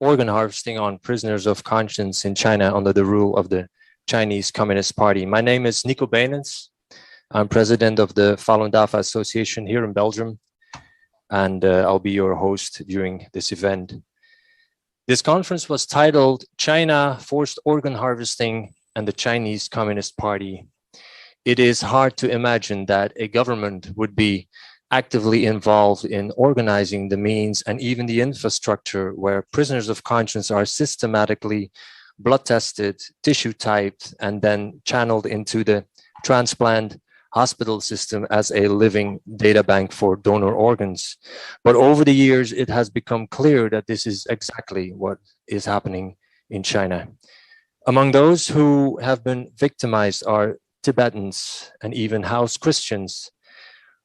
organ harvesting on prisoners of conscience in China under the rule of the Chinese Communist Party. My name is Nico Benens. I'm president of the Falun Dafa Association here in Belgium, and I'll be your host during this event. This conference was titled China, Forced Organ Harvesting and the Chinese Communist Party. It is hard to imagine that a government would be actively involved in organizing the means and even the infrastructure where prisoners of conscience are systematically blood tested, tissue typed, and then channeled into the transplant hospital system as a living data bank for donor organs. But over the years, it has become clear that this is exactly what is happening in China. Among those who have been victimized are Tibetans and even house Christians.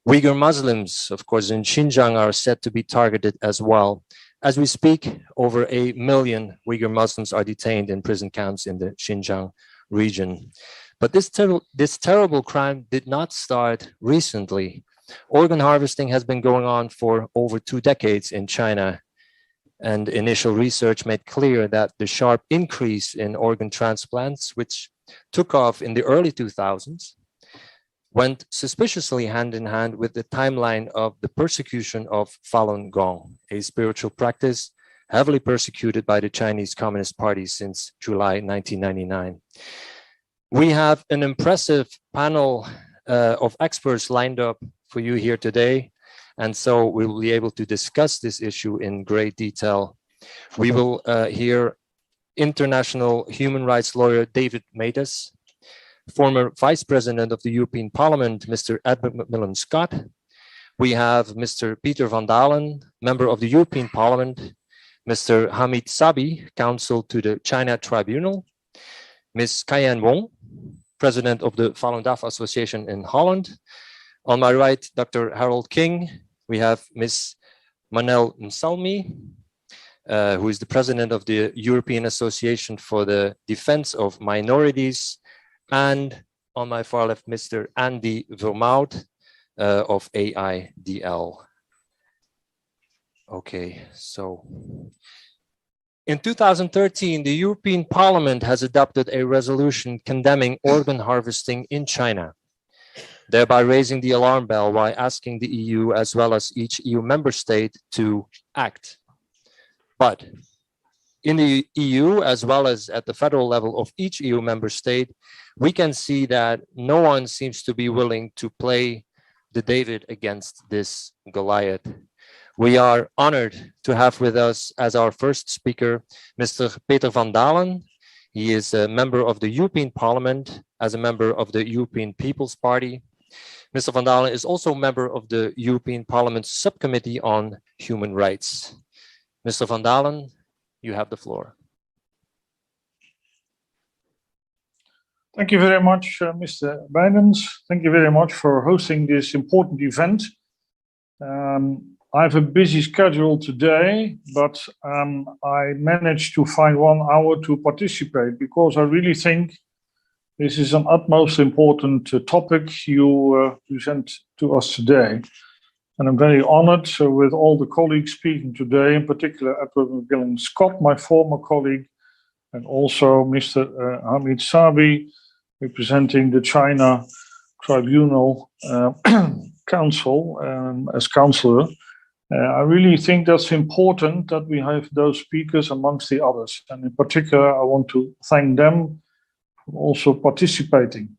Uyghur Muslims, of course, in Xinjiang are said to be targeted as well. As we speak, over 1 million Uyghur Muslims are detained in prison camps in the Xinjiang region. But this terrible crime did not start recently. Organ harvesting has been going on for over 2 decades in China. And initial research made clear that the sharp increase in organ transplants, which took off in the early 2000s, went suspiciously hand in hand with the timeline of the persecution of Falun Gong, a spiritual practice heavily persecuted by the Chinese Communist Party since July 1999. We have an impressive panel of experts lined up for you here today, and so we will be able to discuss this issue in great detail. We will hear international human rights lawyer David Matas, former Vice President of the European Parliament, Mr. Edmund Macmillan Scott. We have Mr. Peter van Dalen, member of the European Parliament, Mr. Hamid Sabi, counsel to the China Tribunal, Ms. Cayenne Wong, President of the Falun Dafa Association in Holland. On my right, Dr. Harold King. We have Ms. Manel Msalmi, who is the President of the European Association for the Defense of Minorities. And on my far left, Mr. Andy Vermaud of AIDL. Okay, so in 2013, the European Parliament has adopted a resolution condemning organ harvesting in China, thereby raising the alarm bell while asking the EU as well as each EU member state to act. But in the EU, as well as at the federal level of each EU member state, we can see that no one seems to be willing to play the David against this Goliath. We are honored to have with us as our first speaker, Mr. Peter van Dalen. He is a member of the European Parliament as a member of the European People's Party. Mr. van Dalen is also a member of the European Parliament's Subcommittee on Human Rights. Mr. van Dalen, you have the floor. Thank you very much, Mr. Benens. Thank you very much for hosting this important event. I have a busy schedule today, but I managed to find 1 hour to participate because I really think this is an utmost important topic you present to us today. And I'm very honored with all the colleagues speaking today, in particular Edward McGillen Scott, my former colleague, and also Mr. Hamid Sabi, representing the China Tribunal Council as counselor. I really think that's important that we have those speakers amongst the others. And in particular, I want to thank them for also participating.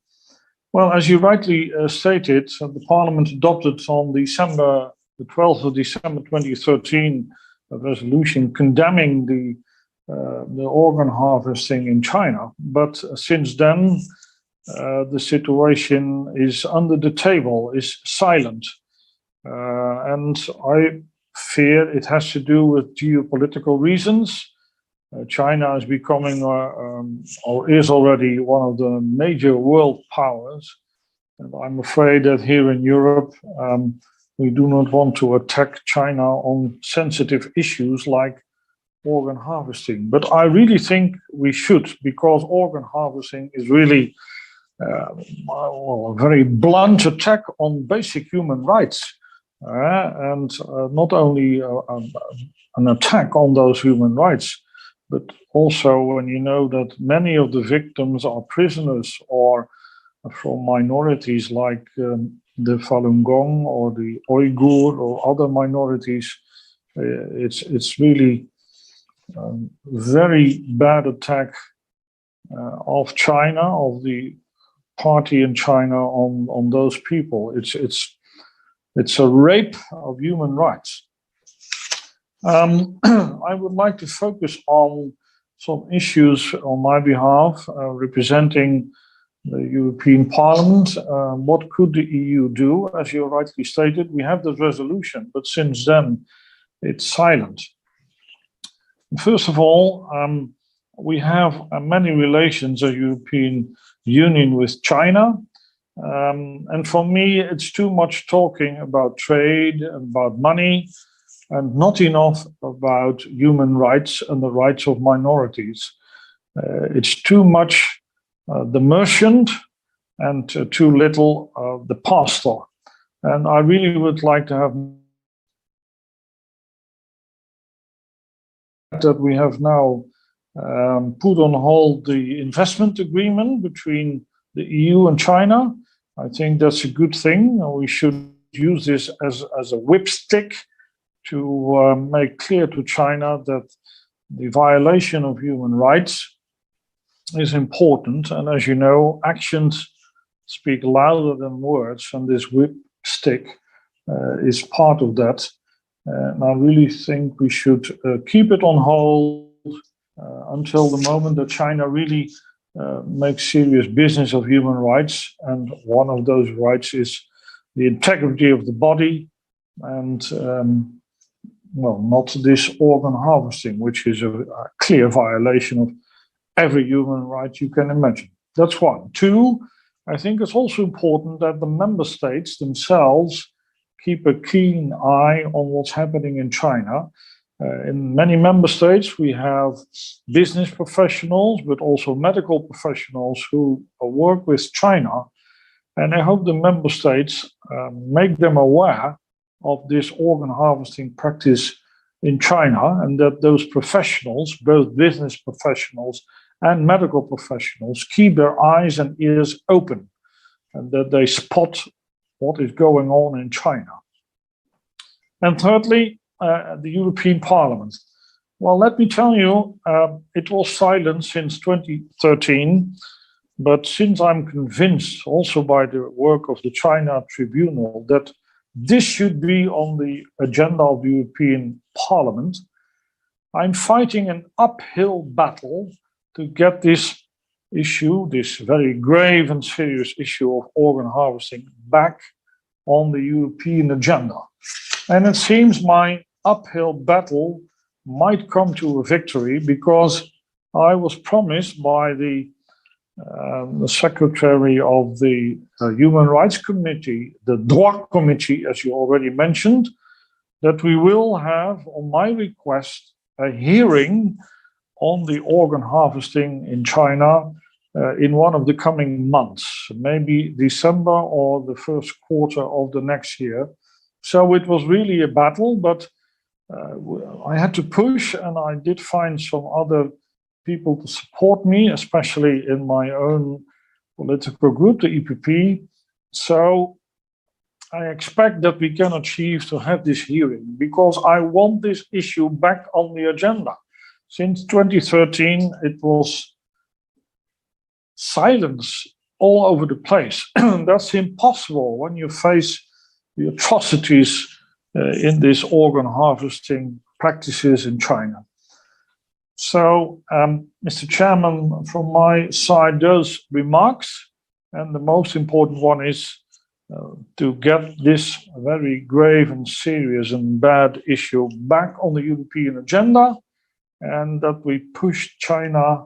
Well, as you rightly stated, the Parliament adopted on the 12th of December 2013 a resolution condemning the organ harvesting in China. But since then, the situation is under the table, is silent. And I fear it has to do with geopolitical reasons. China is becoming, or is already, one of the major world powers. And I'm afraid that here in Europe, we do not want to attack China on sensitive issues like organ harvesting. But I really think we should, because organ harvesting is really a very blunt attack on basic human rights. And not only an attack on those human rights, but also when you know that many of the victims are prisoners or from minorities like the Falun Gong or the Uyghur or other minorities, it's really very bad attack of China, of the party in China on those people. It's a rape of human rights. I would like to focus on some issues on my behalf, representing the European Parliament. What could the EU do? As you rightly stated, we have this resolution, but since then it's silent. First of all, we have many relations as European Union with China. And for me, it's too much talking about trade, about money, and not enough about human rights and the rights of minorities. It's too much the merchant and too little the pastor. And I really would like to have that we have now put on hold the investment agreement between the EU and China. I think that's a good thing. We should use this as a whipstick to make clear to China that the violation of human rights is important. And as you know, actions speak louder than words, and this whipstick is part of that. And I really think we should keep it on hold until the moment that China really makes serious business of human rights. And one of those rights is the integrity of the body and well, not this organ harvesting, which is a clear violation of every human right you can imagine. That's one. Two, I think it's also important that the member states themselves keep a keen eye on what's happening in China. In many member states, we have business professionals, but also medical professionals who work with China. And I hope the member states make them aware of this organ harvesting practice in China, and that those professionals, both business professionals and medical professionals, keep their eyes and ears open, and that they spot what is going on in China. And thirdly, the European Parliament. Well, let me tell you, it was silent since 2013, but since I'm convinced also by the work of the China Tribunal that this should be on the agenda of the European Parliament, I'm fighting an uphill battle to get this issue, this very grave and serious issue of organ harvesting, back on the European agenda. And it seems my uphill battle might come to a victory, because I was promised by the secretary of the Human Rights Committee, the Droit Committee, as you already mentioned, that we will have, on my request, a hearing on the organ harvesting in China in one of the coming months, maybe December or the first quarter of the next year. So it was really a battle, but I had to push, and I did find some other people to support me, especially in my own political group, the EPP. So I expect that we can achieve to have this hearing, because I want this issue back on the agenda. Since 2013, it was silence all over the place. That's impossible when you face the atrocities in this organ harvesting practices in China. So, Mr. Chairman, from my side, those remarks, and the most important one is to get this very grave and serious and bad issue back on the European agenda, and that we push China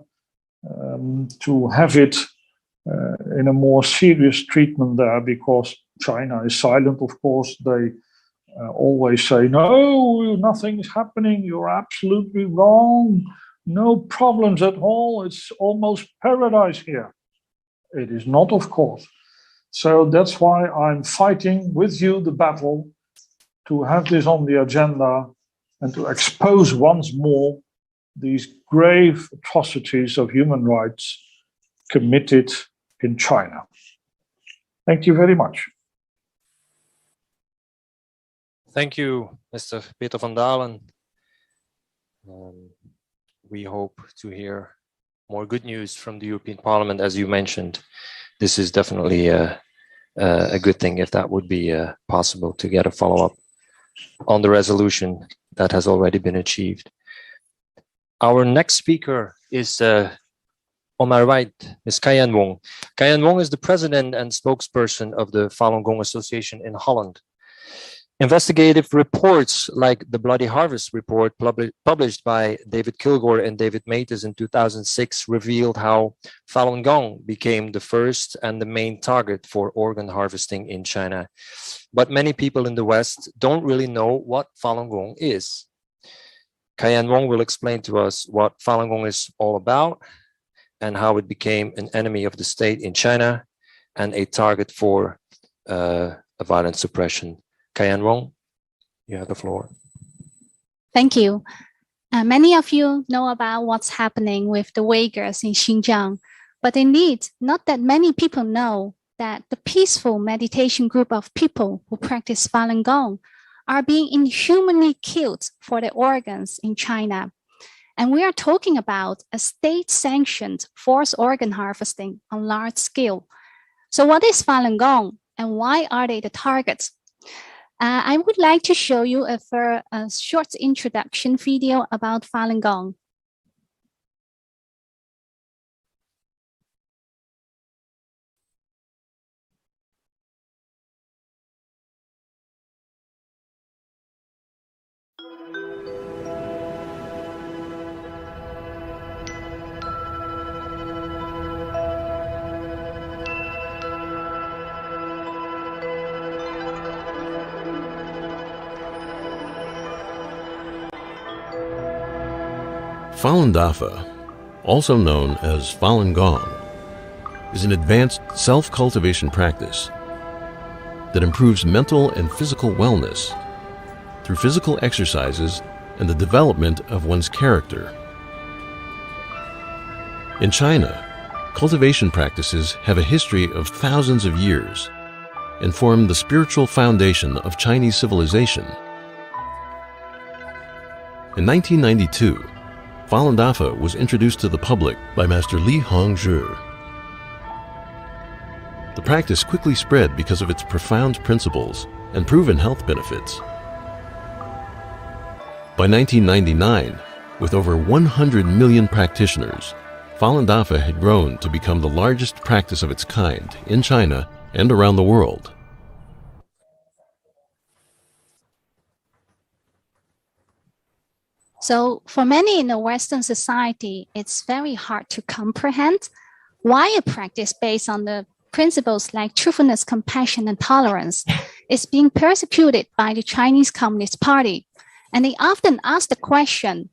to have it in a more serious treatment there, because China is silent, of course. They always say, no, nothing is happening, you're absolutely wrong, no problems at all, it's almost paradise here. It is not, of course. So that's why I'm fighting with you the battle to have this on the agenda and to expose once more these grave atrocities of human rights committed in China. Thank you very much. Thank you, Mr. Peter van Dalen. We hope to hear more good news from the European Parliament. As you mentioned, this is definitely a good thing if that would be possible to get a follow-up on the resolution that has already been achieved. Our next speaker is on my right, Ms. Kayan Wong. Kayan Wong is the president and spokesperson of the Falun Gong Association in Holland. Investigative reports like the Bloody Harvest report published by David Kilgore and David Matas in 2006 revealed how Falun Gong became the first and the main target for organ harvesting in China. But many people in the West don't really know what Falun Gong is. Kayan Wong will explain to us what Falun Gong is all about and how it became an enemy of the state in China and a target for violent suppression. Kayan Wong, you have the floor. Thank you. Many of you know about what's happening with the Uyghurs in Xinjiang, but indeed, not that many people know that the peaceful meditation group of people who practice Falun Gong are being inhumanly killed for their organs in China. And we are talking about a state-sanctioned forced organ harvesting on large scale. So what is Falun Gong and why are they the targets? I would like to show you a short introduction video about Falun Gong. Falun Dafa, also known as Falun Gong, is an advanced self-cultivation practice that improves mental and physical wellness through physical exercises and the development of one's character. In China, cultivation practices have a history of thousands of years and form the spiritual foundation of Chinese civilization. In 1992, Falun Dafa was introduced to the public by Master Li Hongzhi. The practice quickly spread because of its profound principles and proven health benefits. By 1999, with over 100 million practitioners, Falun Dafa had grown to become the largest practice of its kind in China and around the world. So for many in the Western society, it's very hard to comprehend why a practice based on the principles like truthfulness, compassion, and tolerance is being persecuted by the Chinese Communist Party. And they often ask the question,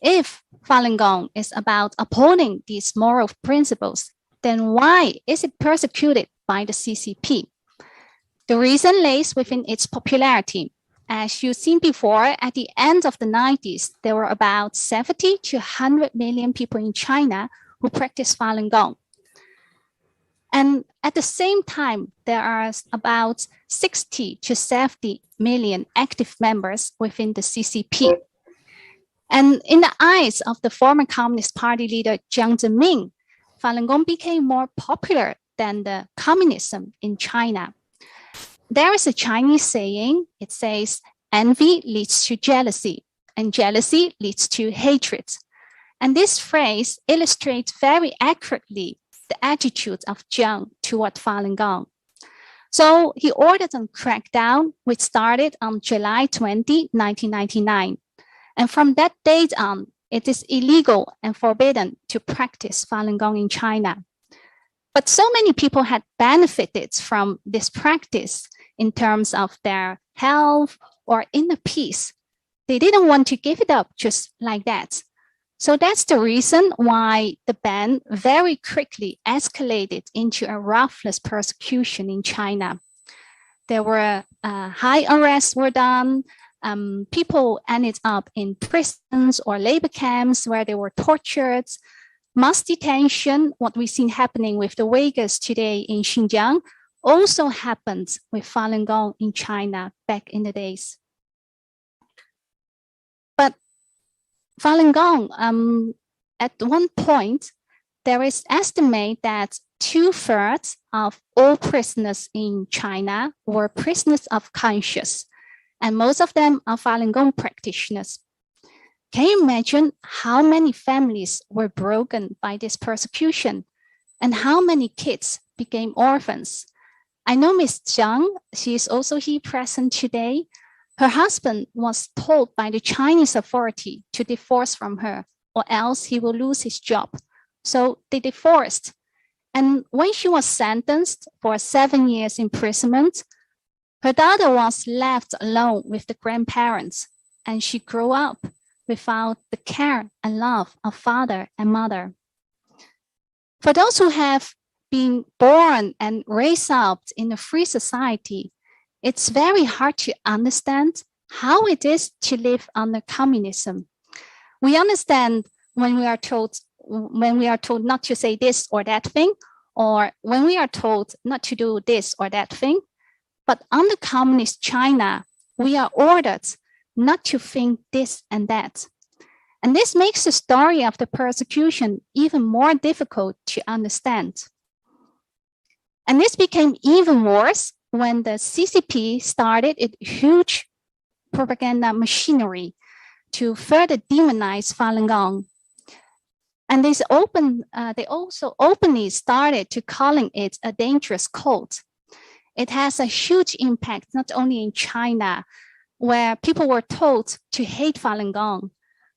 if Falun Gong is about upholding these moral principles, then why is it persecuted by the CCP? The reason lays within its popularity. As you've seen before, at the end of the 90s, there were about 70 to 100 million people in China who practice Falun Gong. And at the same time, there are about 60 to 70 million active members within the CCP. And in the eyes of the former Communist Party leader Jiang Zemin, Falun Gong became more popular than the communism in China. There is a Chinese saying, it says, envy leads to jealousy, and jealousy leads to hatred. And this phrase illustrates very accurately the attitude of Jiang toward Falun Gong. So he ordered a crackdown, which started on July 20, 1999. And from that date on, it is illegal and forbidden to practice Falun Gong in China. But so many people had benefited from this practice in terms of their health or inner peace. They didn't want to give it up just like that. So that's the reason why the ban very quickly escalated into a ruthless persecution in China. There were high arrests were done, people ended up in prisons or labor camps where they were tortured. Mass detention, what we've seen happening with the Uyghurs today in Xinjiang, also happened with Falun Gong in China back in the days. But Falun Gong, at one point, there is estimate that 2/3 of all prisoners in China were prisoners of conscience, and most of them are Falun Gong practitioners. Can you imagine how many families were broken by this persecution and how many kids became orphans? I know Ms. Zhang, she is also here present today. Her husband was told by the Chinese authority to divorce from her or else he will lose his job. So they divorced. And when she was sentenced for 7 years imprisonment, her daughter was left alone with the grandparents, and she grew up without the care and love of father and mother. For those who have been born and raised up in a free society, it's very hard to understand how it is to live under communism. We understand when we are told not to say this or that thing, or when we are told not to do this or that thing. But under communist China, we are ordered not to think this and that. And this makes the story of the persecution even more difficult to understand. And this became even worse when the CCP started its huge propaganda machinery to further demonize Falun Gong. And they also openly started to calling it a dangerous cult. It has a huge impact, not only in China, where people were told to hate Falun Gong,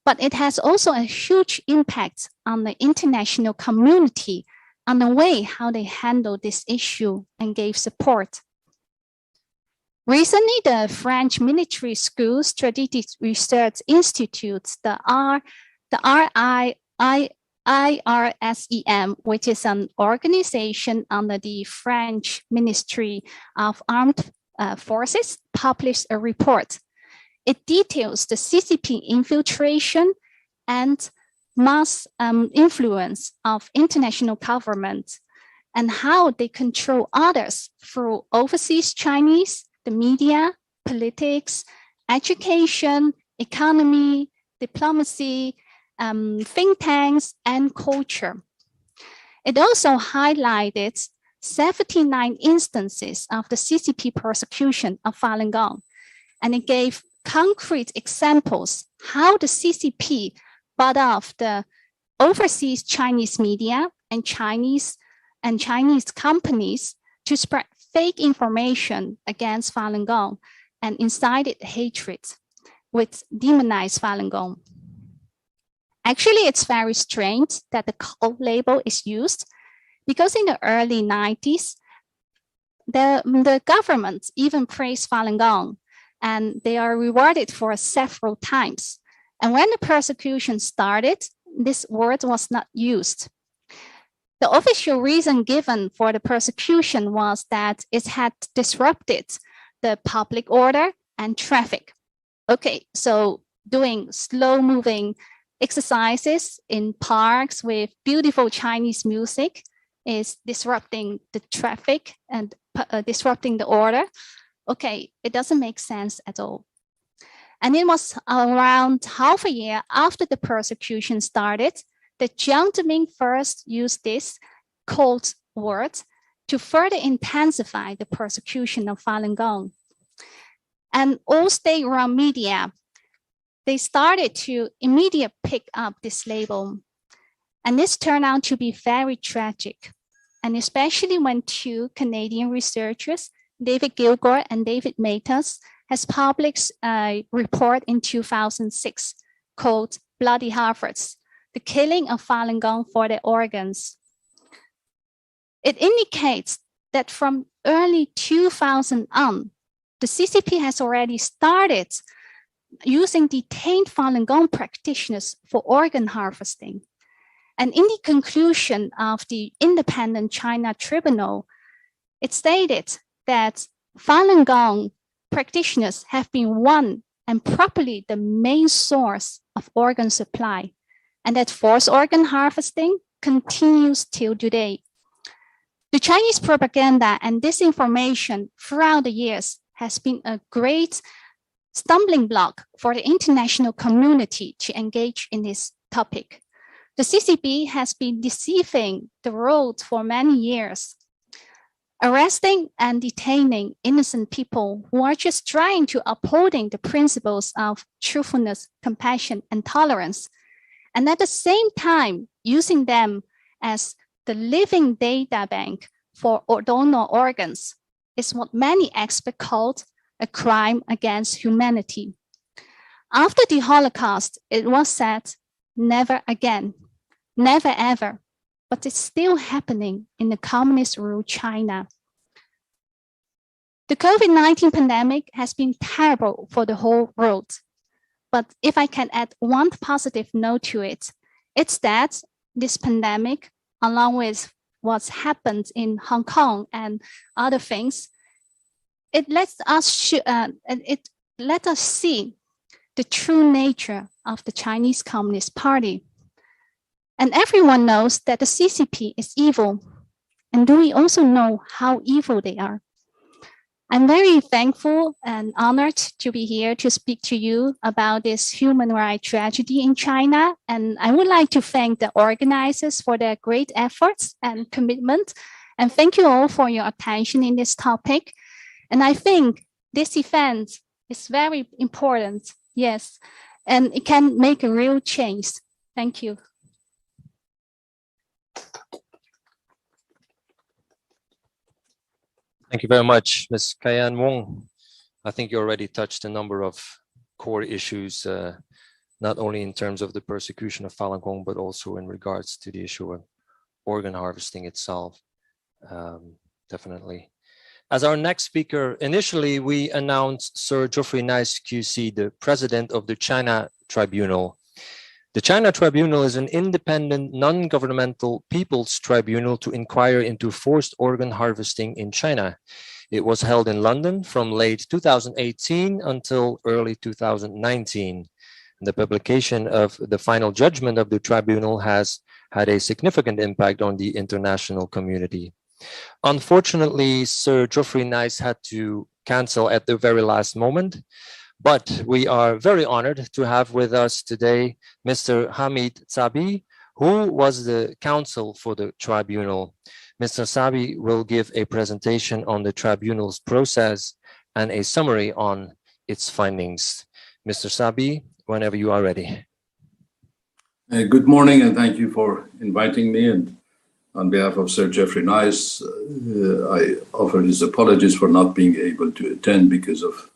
but it has also a huge impact on the international community on the way how they handle this issue and gave support. Recently, the French Military School Strategic Research Institute, the IRSEM, which is an organization under the French Ministry of Armed Forces, published a report. It details the CCP infiltration and mass influence of international government and how they control others through overseas Chinese, the media, politics, education, economy, diplomacy, think tanks, and culture. It also highlighted 79 instances of the CCP persecution of Falun Gong, and it gave concrete examples how the CCP bought off the overseas Chinese media and Chinese companies to spread fake information against Falun Gong and incited hatred, which demonized Falun Gong. Actually, it's very strange that the cult label is used because in the early 90s, the government even praised Falun Gong and they are rewarded for several times. And when the persecution started, this word was not used. The official reason given for the persecution was that it had disrupted the public order and traffic. Okay, so doing slow-moving exercises in parks with beautiful Chinese music is disrupting the traffic and disrupting the order. Okay, it doesn't make sense at all. And it was around half a year after the persecution started that Jiang Zemin first used this cult word to further intensify the persecution of Falun Gong. And all state-run media, they started to immediately pick up this label. And this turned out to be very tragic. And especially when two Canadian researchers, David Gilgore and David Matas, has published a report in 2006 called Bloody Harvests, the killing of Falun Gong for their organs. It indicates that from early 2000 on, the CCP has already started using detained Falun Gong practitioners for organ harvesting. And in the conclusion of the Independent China Tribunal, it stated that Falun Gong practitioners have been one and properly the main source of organ supply, and that forced organ harvesting continues till today. The Chinese propaganda and disinformation throughout the years has been a great stumbling block for the international community to engage in this topic. The CCP has been deceiving the world for many years, arresting and detaining innocent people who are just trying to upholding the principles of truthfulness, compassion, and tolerance, and at the same time using them as the living data bank for donor organs is what many experts called a crime against humanity. After the Holocaust, it was said, never again, never ever, but it's still happening in the communist-ruled China. The COVID-19 pandemic has been terrible for the whole world. But if I can add one positive note to it, it's that this pandemic, along with what's happened in Hong Kong and other things, it lets us see the true nature of the Chinese Communist Party. And everyone knows that the CCP is evil. And do we also know how evil they are? I'm very thankful and honored to be here to speak to you about this human rights tragedy in China. And I would like to thank the organizers for their great efforts and commitment. And thank you all for your attention in this topic. And I think this event is very important, yes, and it can make a real change. Thank you. Thank you very much, Ms. Kayan Wong. I think you already touched a number of core issues, not only in terms of the persecution of Falun Gong, but also in regards to the issue of organ harvesting itself, definitely. As our next speaker, initially we announced Sir Geoffrey Nice QC, the president of the China Tribunal. The China Tribunal is an independent, non-governmental people's tribunal to inquire into forced organ harvesting in China. It was held in London from late 2018 until early 2019. The publication of the final judgment of the tribunal has had a significant impact on the international community. Unfortunately, Sir Geoffrey Nice had to cancel at the very last moment, but we are very honored to have with us today Mr. Hamid Tsabi, who was the counsel for the tribunal. Mr. Tsabi will give a presentation on the tribunal's process and a summary on its findings. Mr. Tsabi, whenever you are ready. Good morning, and thank you for inviting me. And on behalf of Sir Geoffrey Nice, I offer his apologies for not being able to attend because of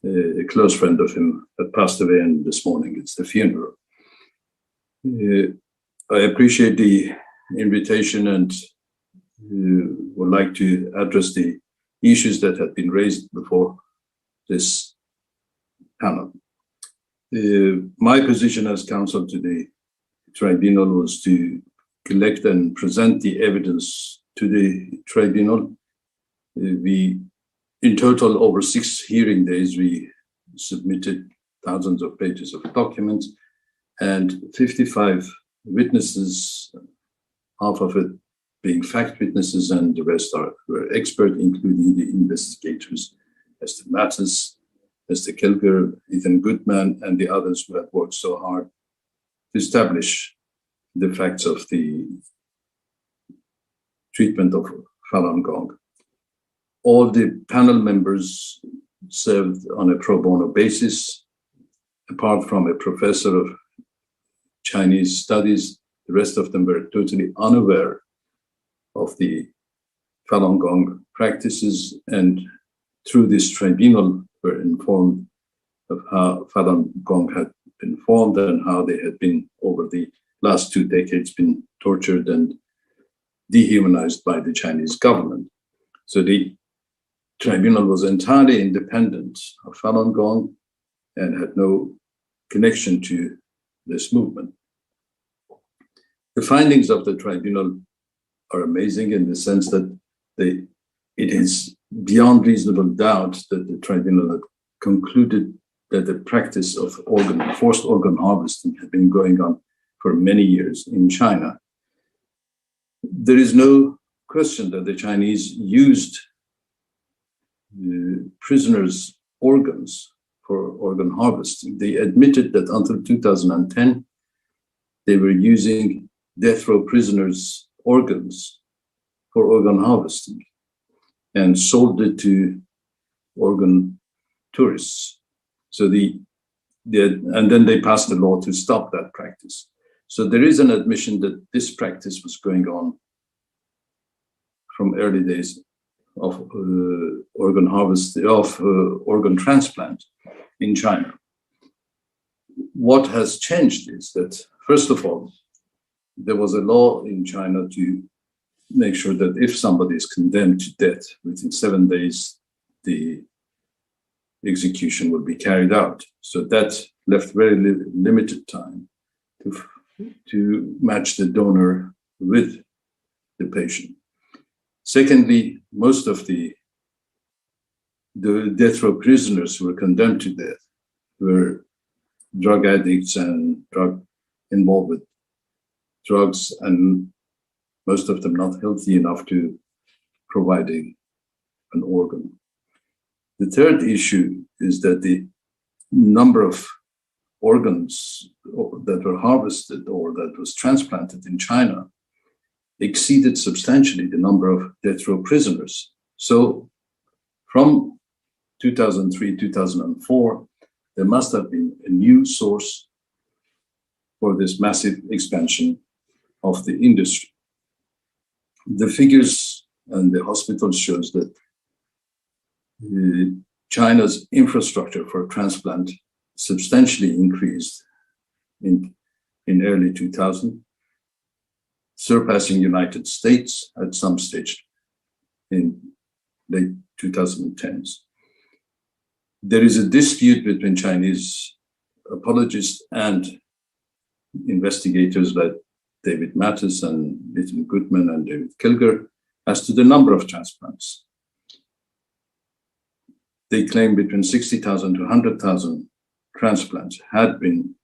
a close friend of him that passed away, and this morning it's the funeral. I appreciate the invitation and would like to address the issues that have been raised before this panel. My position as counsel to the tribunal was to collect and present the evidence to the tribunal. In total, over 6 hearing days, we submitted thousands of pages of documents and 55 witnesses, half of it being fact witnesses and the rest were expert, including the investigators, Mr. Mattis, Mr. Kilger, Ethan Goodman, and the others who had worked so hard to establish the facts of the treatment of Falun Gong. All the panel members served on a pro bono basis. Apart from a professor of Chinese studies, the rest of them were totally unaware of the Falun Gong practices, and through this tribunal were informed of how Falun Gong had been formed and how they had been, over the last 2 decades, been tortured and dehumanized by the Chinese government. So the tribunal was entirely independent of Falun Gong and had no connection to this movement. The findings of the tribunal are amazing in the sense that it is beyond reasonable doubt that the tribunal had concluded that the practice of forced organ harvesting had been going on for many years in China. There is no question that the Chinese used prisoners' organs for organ harvesting. They admitted that until 2010, they were using death row prisoners' organs for organ harvesting and sold it to organ tourists. So and then they passed a law to stop that practice. So there is an admission that this practice was going on from early days of organ harvest, of organ transplant in China. What has changed is that, first of all, there was a law in China to make sure that if somebody is condemned to death, within 7 days, the execution will be carried out. So that left very limited time to match the donor with the patient. Secondly, most of the death row prisoners who were condemned to death were drug addicts and involved with drugs, and most of them not healthy enough to provide an organ. The third issue is that the number of organs that were harvested or that was transplanted in China exceeded substantially the number of death row prisoners. So from 2003, 2004, there must have been a new source for this massive expansion of the industry. The figures and the hospitals shows that China's infrastructure for transplant substantially increased in early 2000, surpassing United States at some stage in late 2010s. There is a dispute between Chinese apologists and investigators like David Mattis and Nathan Goodman and David Kilger as to the number of transplants. They claim between 60,000 to 100,000 transplants had been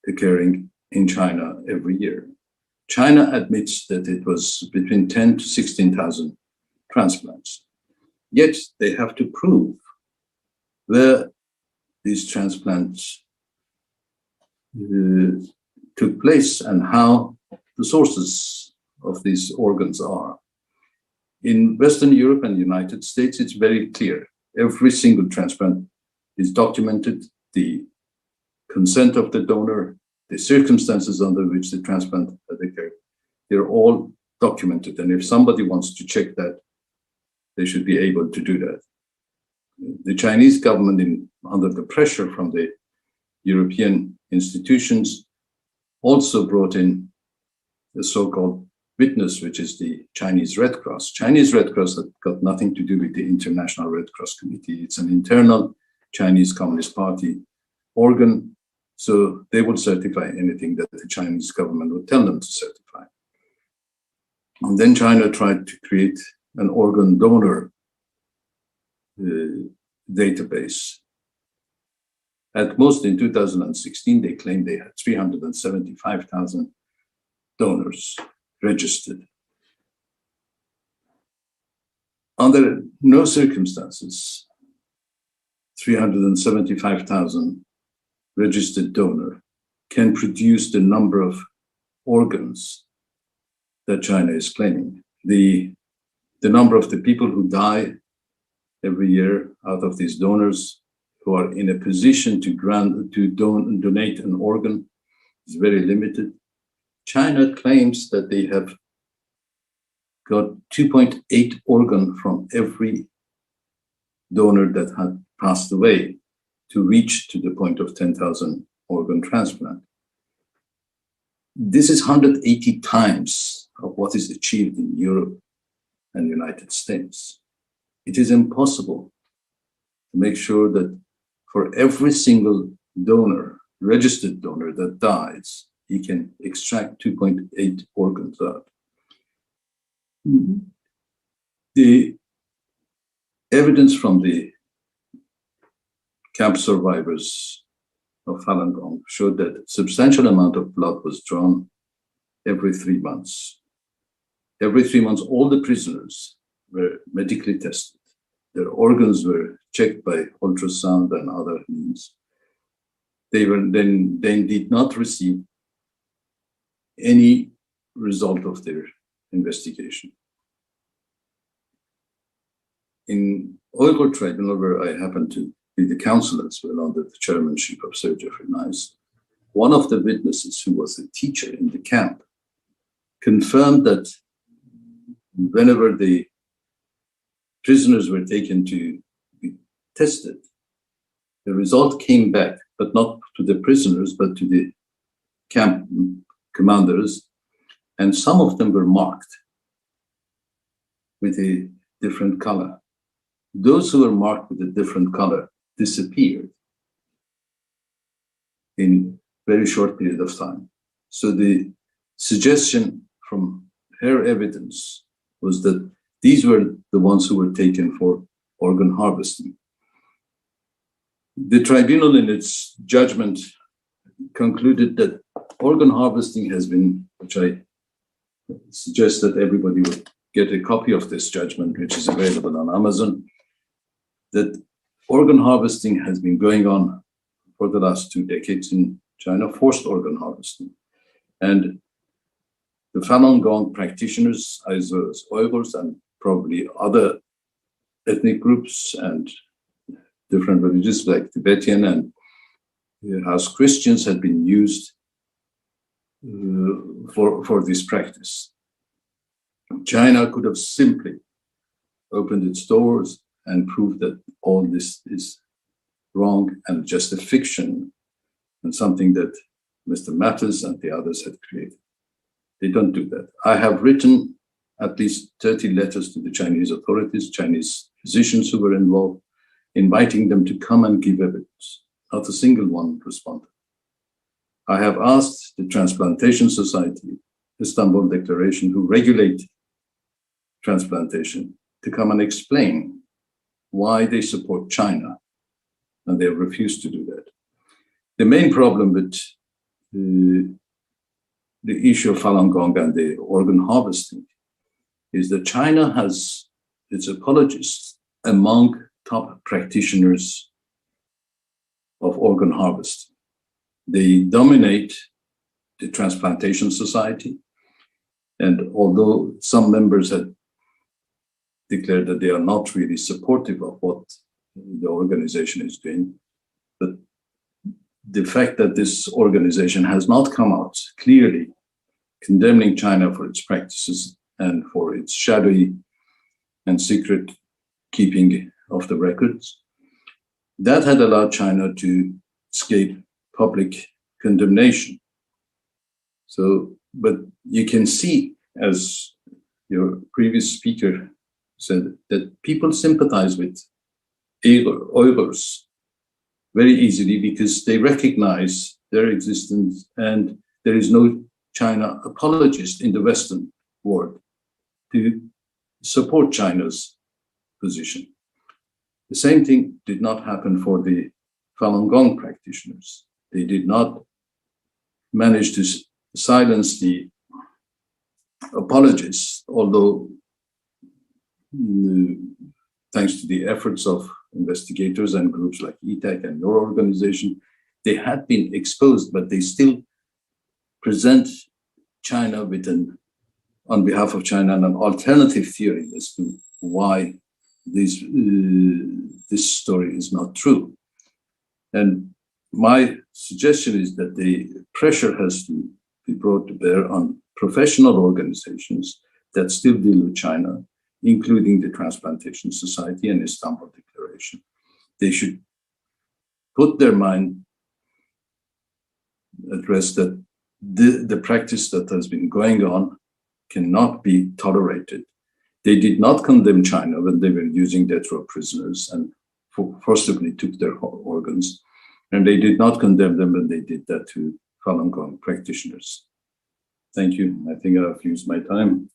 occurring in China every year. China admits that it was between 10 to 16,000 transplants. Yet they have to prove where these transplants took place and how the sources of these organs are. In Western Europe and the United States, it's very clear. Every single transplant is documented, the consent of the donor, the circumstances under which the transplant had occurred, they're all documented. And if somebody wants to check that, they should be able to do that. The Chinese government, under the pressure from the European institutions, also brought in the so-called witness, which is the Chinese Red Cross. Chinese Red Cross has got nothing to do with the International Red Cross Committee. It's an internal Chinese Communist Party organ, so they would certify anything that the Chinese government would tell them to certify. And then China tried to create an organ donor database. At most in 2016, they claimed they had 375,000 donors registered. Under no circumstances, 375,000 registered donor can produce the number of organs that China is claiming. The number of the people who die every year out of these donors who are in a position to donate an organ is very limited. China claims that they have got 2.8 organ from every donor that had passed away to reach to the point of 10,000 organ transplant. This is 180 times of what is achieved in Europe and the United States. It is impossible to make sure that for every single donor, registered donor that dies, he can extract 2.8 organs out. The evidence from the camp survivors of Falun Gong showed that a substantial amount of blood was drawn every 3 months. Every 3 months, all the prisoners were medically tested. Their organs were checked by ultrasound and other means. They did not receive any result of their investigation. In Uyghur Tribunal, where I happened to be the counsel as well under the chairmanship of Sir Geoffrey Nice, one of the witnesses, who was a teacher in the camp, confirmed that whenever the prisoners were taken to be tested, the result came back, but not to the prisoners, but to the camp commanders, and some of them were marked with a different color. Those who were marked with a different color disappeared in a very short period of time. So the suggestion from her evidence was that these were the ones who were taken for organ harvesting. The tribunal, in its judgment, concluded that organ harvesting has been, which I suggest that everybody would get a copy of this judgment, which is available on Amazon, that organ harvesting has been going on for the last 2 decades in China, forced organ harvesting. And the Falun Gong practitioners, as well as Uyghurs and probably other ethnic groups and different religions like Tibetan and House Christians, had been used for this practice. China could have simply opened its doors and proved that all this is wrong and just a fiction and something that Mr. Matters and the others had created. They don't do that. I have written at least 30 letters to the Chinese authorities, Chinese physicians who were involved, inviting them to come and give evidence. Not a single one responded. I have asked the Transplantation Society, Istanbul Declaration, who regulate transplantation, to come and explain why they support China, and they have refused to do that. The main problem with the issue of Falun Gong and the organ harvesting is that China has its apologists among top practitioners of organ harvesting. They dominate the Transplantation Society, and although some members had declared that they are not really supportive of what the organization is doing, but the fact that this organization has not come out clearly condemning China for its practices and for its shadowy and secret keeping of the records, that had allowed China to escape public condemnation. So, but you can see, as your previous speaker said, that people sympathize with Uyghurs very easily because they recognize their existence, and there is no China apologist in the Western world to support China's position. The same thing did not happen for the Falun Gong practitioners. They did not manage to silence the apologists, although thanks to the efforts of investigators and groups like Epoch and your organization, they had been exposed, but they still present China with on behalf of China, an alternative theory as to why this story is not true. And my suggestion is that the pressure has to be brought to bear on professional organizations that still deal with China, including the Transplantation Society and Istanbul Declaration. They should put their mind at rest that the practice that has been going on cannot be tolerated. They did not condemn China when they were using death row prisoners and forcibly took their organs. And they did not condemn them when they did that to Falun Gong practitioners. Thank you. I think I've used my time.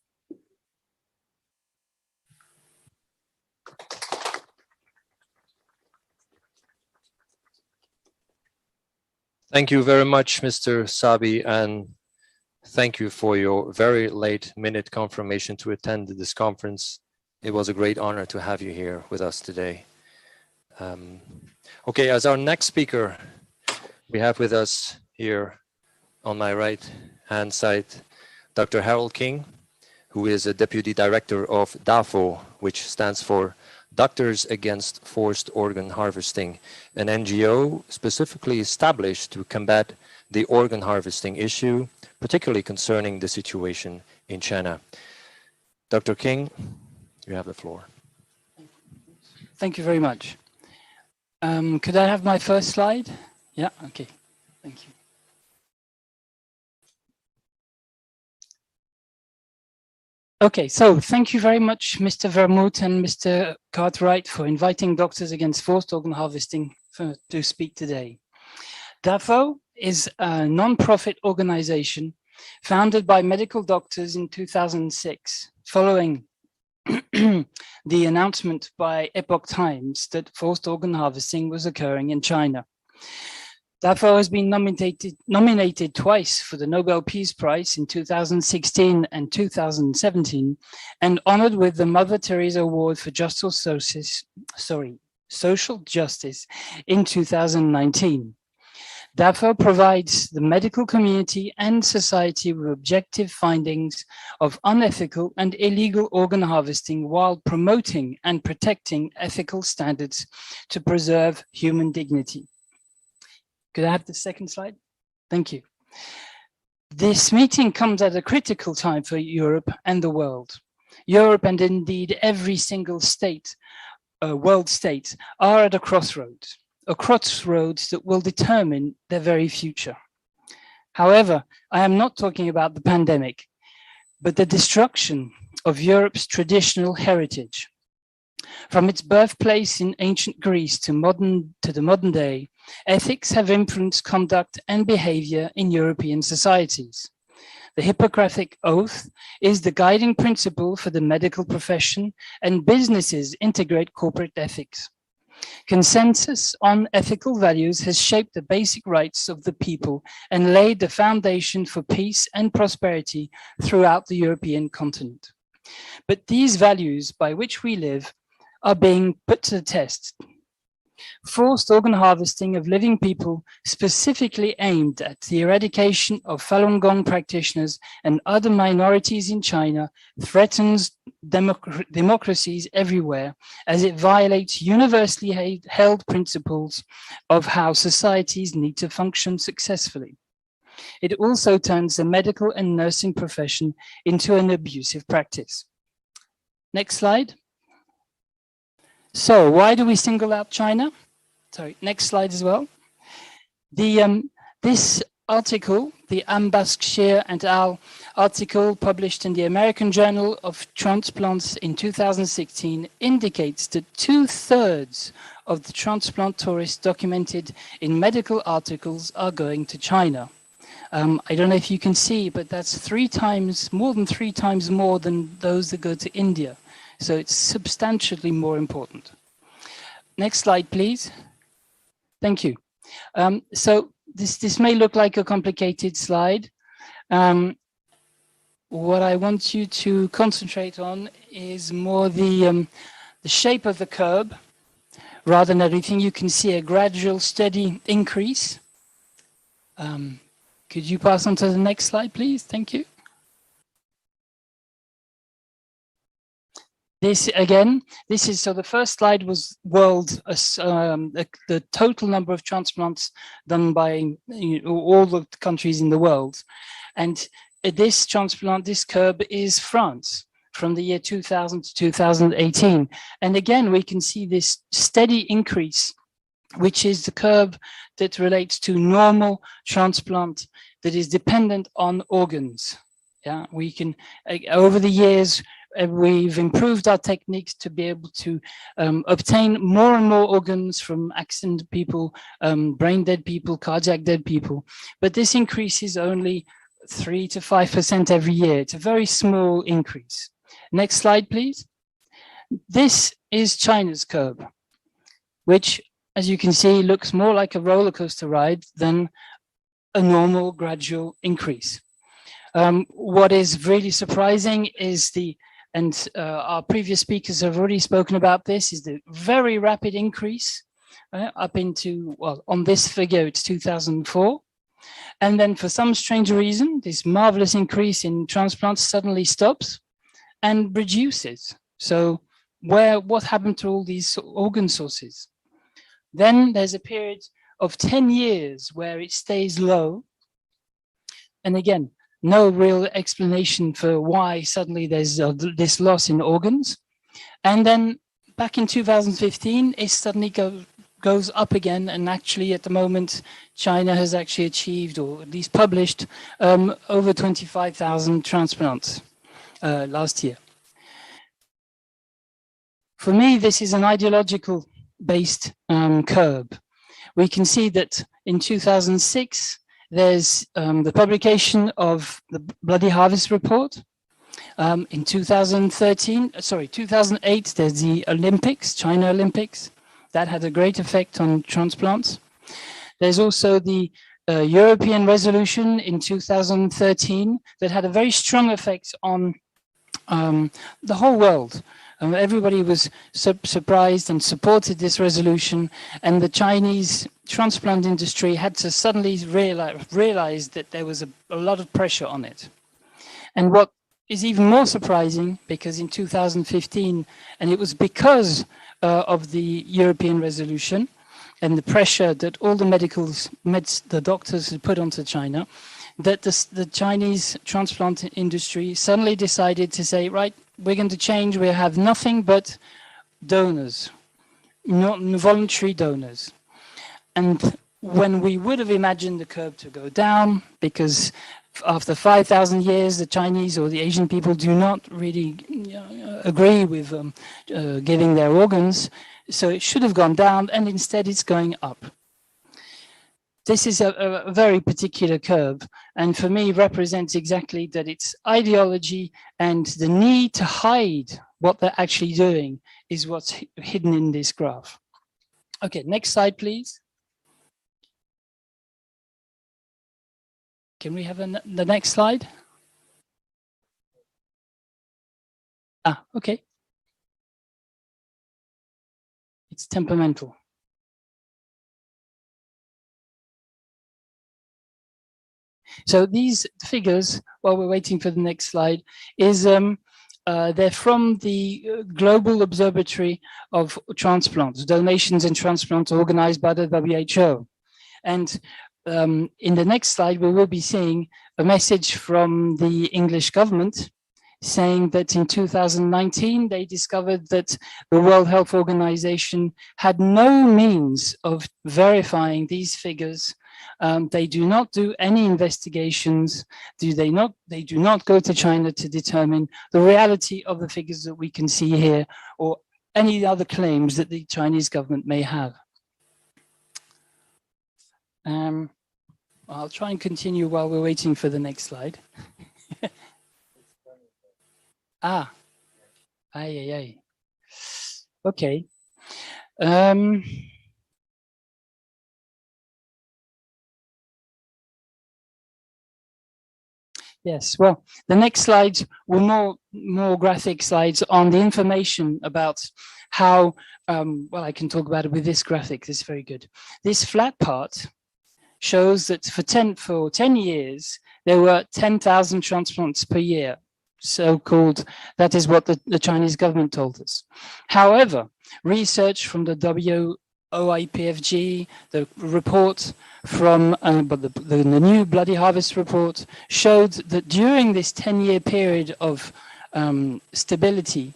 Thank you very much, Mr. Sabi, and thank you for your very late minute confirmation to attend this conference. It was a great honor to have you here with us today. Okay, as our next speaker, we have with us here on my right hand side, Dr. Harold King, who is a Deputy Director of DAFO, which stands for Doctors Against Forced Organ Harvesting, an NGO specifically established to combat the organ harvesting issue, particularly concerning the situation in China. Dr. King, you have the floor. Thank you very much. Could I have my first slide? Yeah, okay, thank you. Okay, so thank you very much, Mr. Vermouth and Mr. Cartwright, for inviting Doctors Against Forced Organ Harvesting to speak today. DAFO is a non-profit organization founded by medical doctors in 2006, following the announcement by Epoch Times that forced organ harvesting was occurring in China. DAFO has been nominated twice for the Nobel Peace Prize in 2016 and 2017, and honored with the Mother Teresa Award for Social Justice in 2019. DAFO provides the medical community and society with objective findings of unethical and illegal organ harvesting while promoting and protecting ethical standards to preserve human dignity. Could I have the second slide? Thank you. This meeting comes at a critical time for Europe and the world. Europe, and indeed every single state, world state, are at a crossroads that will determine their very future. However, I am not talking about the pandemic, but the destruction of Europe's traditional heritage. From its birthplace in ancient Greece to the modern day, ethics have influenced conduct and behavior in European societies. The Hippocratic Oath is the guiding principle for the medical profession, and businesses integrate corporate ethics. Consensus on ethical values has shaped the basic rights of the people and laid the foundation for peace and prosperity throughout the European continent. But these values by which we live are being put to the test. Forced organ harvesting of living people, specifically aimed at the eradication of Falun Gong practitioners and other minorities in China, threatens democracies everywhere, as it violates universally held principles of how societies need to function successfully. It also turns the medical and nursing profession into an abusive practice. Next slide. So why do we single out China? Sorry, next slide as well. This article, the Ambassador et al. Article published in the American Journal of Transplants in 2016 indicates that 2/3 of the transplant tourists documented in medical articles are going to China. I don't know if you can see, but that's more than three times more than those that go to India. So it's substantially more important. Next slide, please. Thank you. So this may look like a complicated slide. What I want you to concentrate on is more the shape of the curve rather than anything. You can see a gradual, steady increase. Could you pass on to the next slide, please? Thank you. This is, so the first slide was the total number of transplants done by all the countries in the world. And this curve is France from the year 2000 to 2018. And again, we can see this steady increase, which is the curve that relates to normal transplant that is dependent on organs. Yeah, we can, over the years, we've improved our techniques to be able to obtain more and more organs from accident people, brain dead people, cardiac dead people. But this increase is only 3 to 5% every year. It's a very small increase. Next slide, please. This is China's curve, which, as you can see, looks more like a roller coaster ride than a normal gradual increase. What is really surprising is our previous speakers have already spoken about this, is the very rapid increase up into, well, on this figure, it's 2004. And then for some strange reason, this marvelous increase in transplants suddenly stops and reduces. So what happened to all these organ sources? Then there's a period of 10 years where it stays low. And again, no real explanation for why suddenly there's this loss in organs. And then back in 2015, it suddenly goes up again. And actually at the moment, China has actually achieved, or at least published, over 25,000 transplants last year. For me, this is an ideological based curve. We can see that in 2006, there's the publication of the Bloody Harvest Report. In 2008, there's the Olympics, China Olympics. That had a great effect on transplants. There's also the European resolution in 2013 that had a very strong effect on the whole world. Everybody was surprised and supported this resolution, and the Chinese transplant industry had to suddenly realize that there was a lot of pressure on it. And what is even more surprising, because in 2015, and it was because of the European resolution and the pressure that all the doctors had put onto China, that the Chinese transplant industry suddenly decided to say, right, we're going to change. We have nothing but donors, not voluntary donors. And when we would have imagined the curve to go down, because after 5,000 years, the Chinese or the Asian people do not really agree with giving their organs, so it should have gone down, and instead it's going up. This is a very particular curve, and for me represents exactly that it's ideology and the need to hide what they're actually doing is what's hidden in this graph. Okay, next slide, please. Can we have the next slide? Okay. It's temperamental. So these figures, while we're waiting for the next slide, is they're from the Global Observatory of Transplants, Donations and Transplants organized by the WHO. And in the next slide, we will be seeing a message from the English government saying that in 2019, they discovered that the World Health Organization had no means of verifying these figures. They do not do any investigations. They do not go to China to determine the reality of the figures that we can see here or any other claims that the Chinese government may have. I'll try and continue while we're waiting for the next slide. Okay. Yes, well, the next slides were more graphic slides on the information about how, well, I can talk about it with this graphic. This is very good. This flat part shows that for 10 years, there were 10,000 transplants per year, so-called, that is what the Chinese government told us. However, research from the WOIPFG, the report from the new Bloody Harvest report showed that during this 10-year period of stability,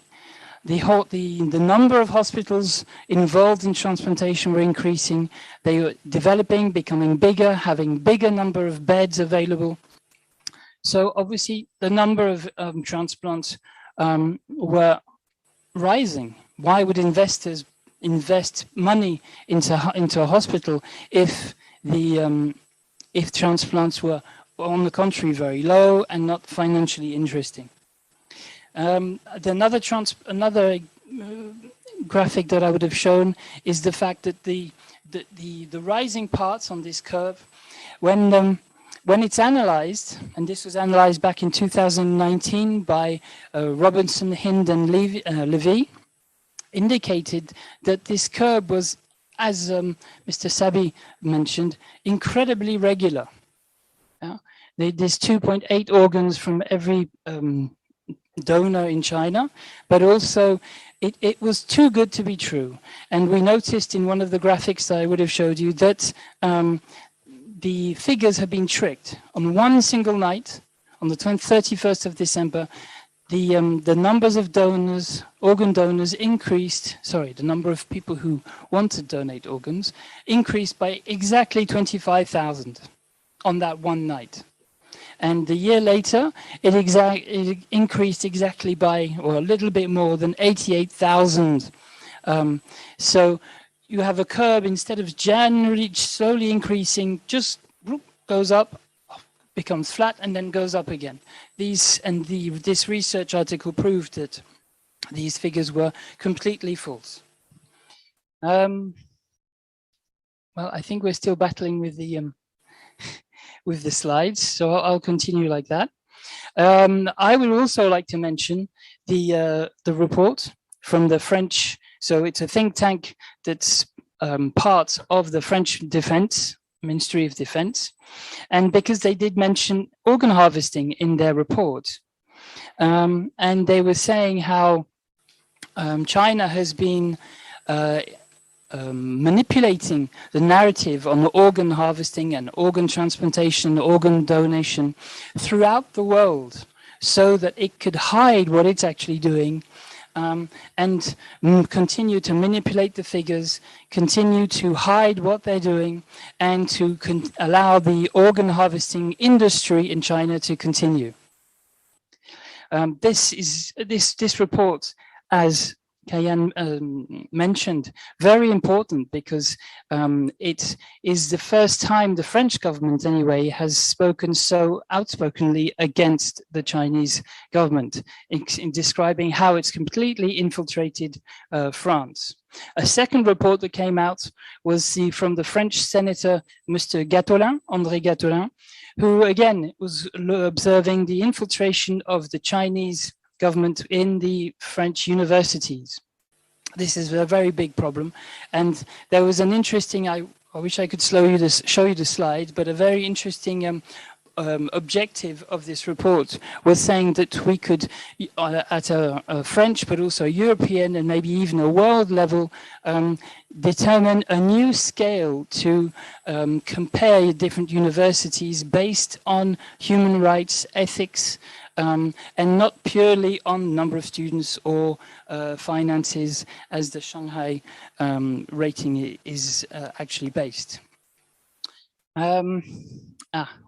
the number of hospitals involved in transplantation were increasing. They were developing, becoming bigger, having bigger number of beds available. So obviously the number of transplants were rising. Why would investors invest money into a hospital if transplants were, on the contrary, very low and not financially interesting? Another graphic that I would have shown is the fact that the rising parts on this curve, when when it's analyzed, and this was analyzed back in 2019 by Robinson, Hind, and Levy, indicated that this curve was, as Mr. Sabi mentioned, incredibly regular. There's 2.8 organs from every donor in China, but also it was too good to be true. And we noticed in one of the graphics that I would have showed you that the figures have been tricked. On one single night, on the 31st of December, the numbers of donors, organ donors increased, the number of people who want to donate organs increased by exactly 25,000 on that one night. And a year later, it increased exactly by, or a little bit more than 88,000. So you have a curve, instead of generally slowly increasing, just goes up, becomes flat, and then goes up again. This research article proved that these figures were completely false. Well, I think we're still battling with the with the slides, so I'll continue like that. I would also like to mention the report from the French. So it's a think tank that's part of the French Defense, Ministry of Defense, and because they did mention organ harvesting in their report, and they were saying how China has been manipulating the narrative on organ harvesting and organ transplantation, organ donation throughout the world, so that it could hide what it's actually doing, and continue to manipulate the figures, continue to hide what they're doing, and to allow the organ harvesting industry in China to continue. This report, as Kayan mentioned, very important, because it is the first time the French government anyway has spoken so outspokenly against the Chinese government in describing how it's completely infiltrated France. A second report that came out was from the French senator, Mr. Gattolin, André Gattolin, who again was observing the infiltration of the Chinese government in the French universities. This is a very big problem, and there was an interesting, I wish I could show you the slide, but a very interesting objective of this report was saying that we could, at a French but also European and maybe even a world level, determine a new scale to compare different universities based on human rights, ethics, and not purely on number of students or finances, as the Shanghai rating is actually based.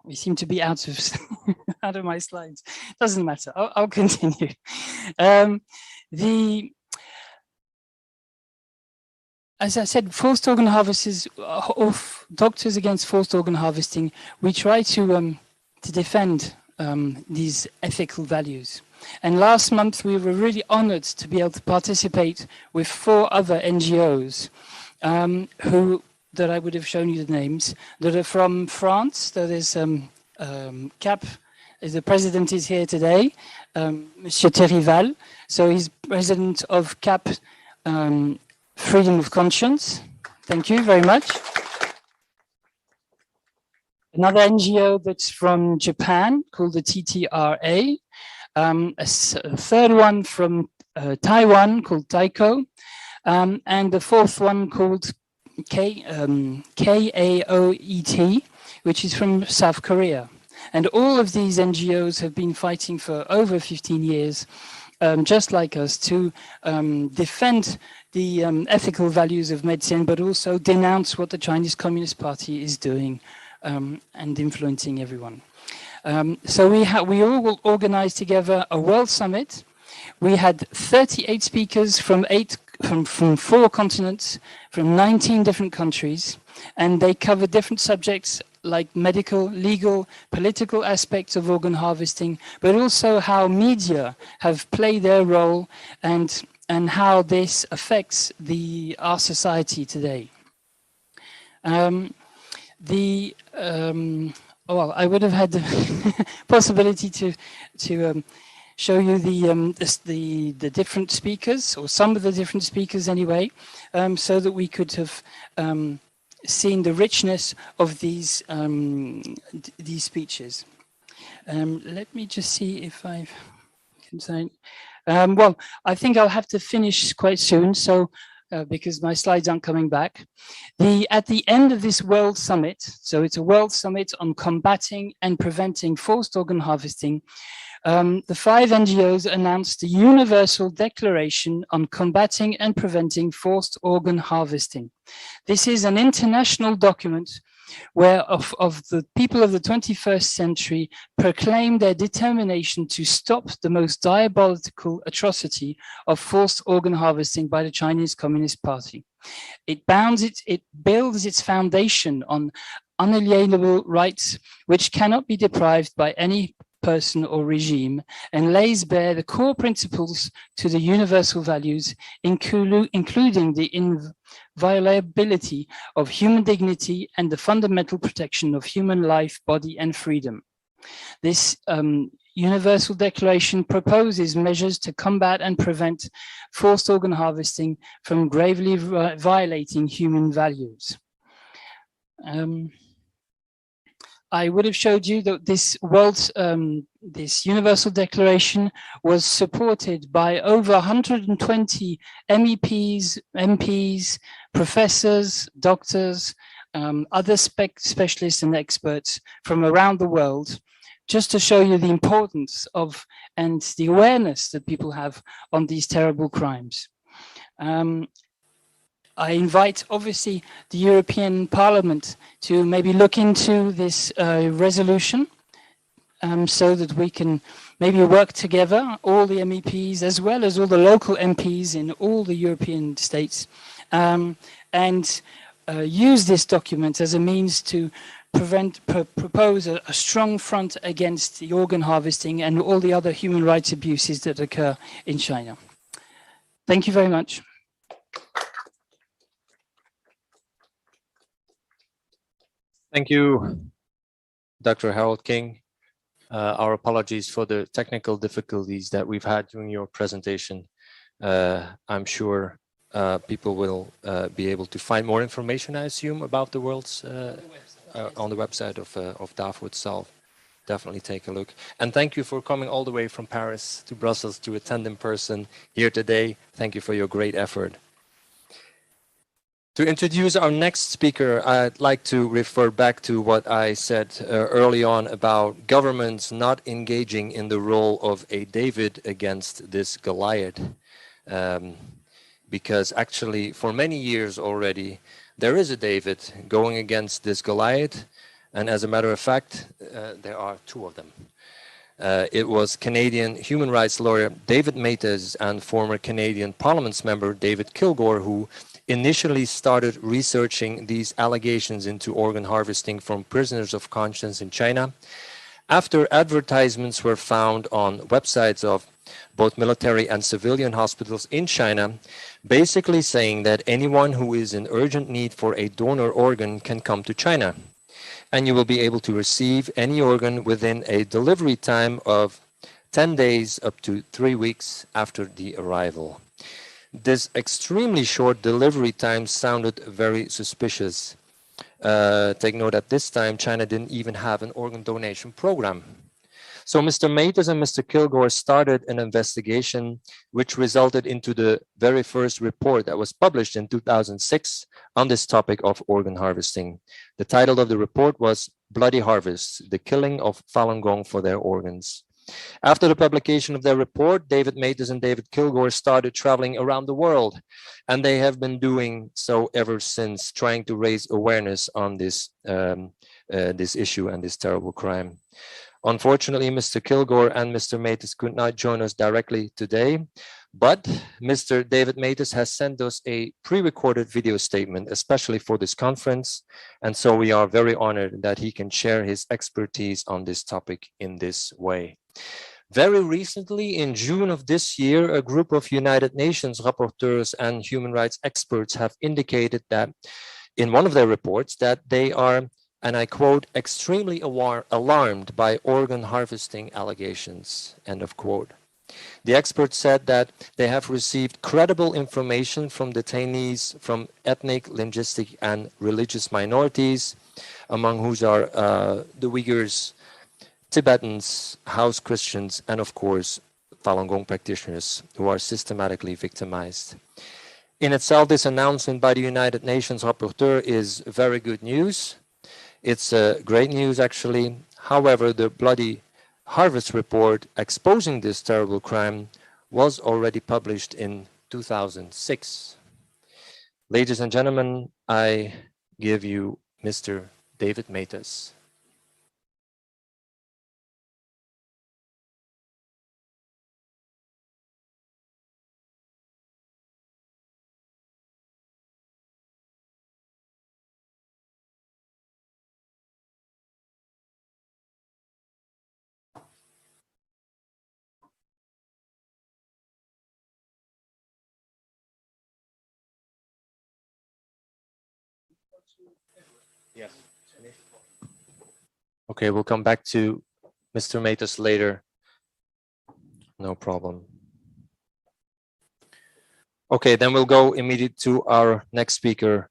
We seem to be out of out of my slides. Doesn't matter. I'll continue. As I said, forced organ harvesters, Doctors Against Forced Organ Harvesting, we try to defend these ethical values. And last month, we were really honored to be able to participate with 4 other NGOs that I would have shown you the names, that are from France. There is CAP, the president is here today, Monsieur Terrival. So he's president of CAP Freedom of Conscience. Thank you very much. Another NGO that's from Japan called the TTRA. A third one from Taiwan called Taiko. And the fourth one called KAOET, which is from South Korea. And all of these NGOs have been fighting for over 15 years, just like us, to defend the ethical values of medicine, but also denounce what the Chinese Communist Party is doing and influencing everyone. So we all organized together a World Summit. We had 38 speakers from 4 continents, from 19 different countries, and they covered different subjects like medical, legal, political aspects of organ harvesting, but also how media have played their role and how this affects our society today. well, I would have had the possibility to show you the different speakers, or some of the different speakers anyway, so that we could have seen the richness of these speeches. Let me just see if I can sign. Well, I think I'll have to finish quite soon, so because my slides aren't coming back. At the end of this World Summit, so it's a World Summit on combating and preventing forced organ harvesting, the 5 NGOs announced the Universal Declaration on Combating and Preventing Forced Organ Harvesting. This is an international document where of the people of the 21st century proclaim their determination to stop the most diabolical atrocity of forced organ harvesting by the Chinese Communist Party. It builds its foundation on unalienable rights, which cannot be deprived by any person or regime, and lays bare the core principles to the universal values, including the inviolability of human dignity and the fundamental protection of human life, body, and freedom. This Universal Declaration proposes measures to combat and prevent forced organ harvesting from gravely violating human values. I would have showed you that this this Universal Declaration was supported by over 120 MEPs, MPs, professors, doctors, other specialists and experts from around the world, just to show you the importance of and the awareness that people have on these terrible crimes. I invite, obviously, the European Parliament to maybe look into this resolution so that we can maybe work together, all the MEPs, as well as all the local MPs in all the European states, and use this document as a means to propose a strong front against the organ harvesting and all the other human rights abuses that occur in China. Thank you very much. Thank you, Dr. Harold King. Our apologies for the technical difficulties that we've had during your presentation. I'm sure people will be able to find more information, I assume, about the world's on the website of DAFO itself. Definitely take a look. And thank you for coming all the way from Paris to Brussels to attend in person here today. Thank you for your great effort. To introduce our next speaker, I'd like to refer back to what I said early on about governments not engaging in the role of a David against this Goliath. Because actually, for many years already, there is a David going against this Goliath. And as a matter of fact, there are 2 of them. It was Canadian human rights lawyer David Matas and former Canadian Parliament member David Kilgour who initially started researching these allegations into organ harvesting from prisoners of conscience in China, after advertisements were found on websites of both military and civilian hospitals in China, basically saying that anyone who is in urgent need for a donor organ can come to China, and you will be able to receive any organ within a delivery time of 10 days up to 3 weeks after the arrival. This extremely short delivery time sounded very suspicious. Take note at this time, China didn't even have an organ donation program. So Mr. Matas and Mr. Kilgour started an investigation which resulted into the very first report that was published in 2006 on this topic of organ harvesting. The title of the report was Bloody Harvest, the Killing of Falun Gong for Their Organs. After the publication of their report, David Matas and David Kilgour started traveling around the world, and they have been doing so ever since, trying to raise awareness on this, this issue and this terrible crime. Unfortunately, Mr. Kilgour and Mr. Matas could not join us directly today, but Mr. David Matas has sent us a pre-recorded video statement, especially for this conference, and so we are very honored that he can share his expertise on this topic in this way. Very recently, in June of this year, a group of United Nations rapporteurs and human rights experts have indicated that in one of their reports that they are and I quote, extremely alarmed by organ harvesting allegations, end of quote. The experts said that they have received credible information from detainees from ethnic, linguistic, and religious minorities, among whose are the Uyghurs, Tibetans, house Christians, and of course, Falun Gong practitioners who are systematically victimized. In itself, this announcement by the United Nations rapporteur is very good news. It's great news, actually. However, the bloody Harvest report exposing this terrible crime was already published in 2006. Ladies and gentlemen, I give you Mr. David Matas. Yes. Okay, we'll come back to Mr. Matas later. No problem. Okay, then we'll go immediately to our next speaker.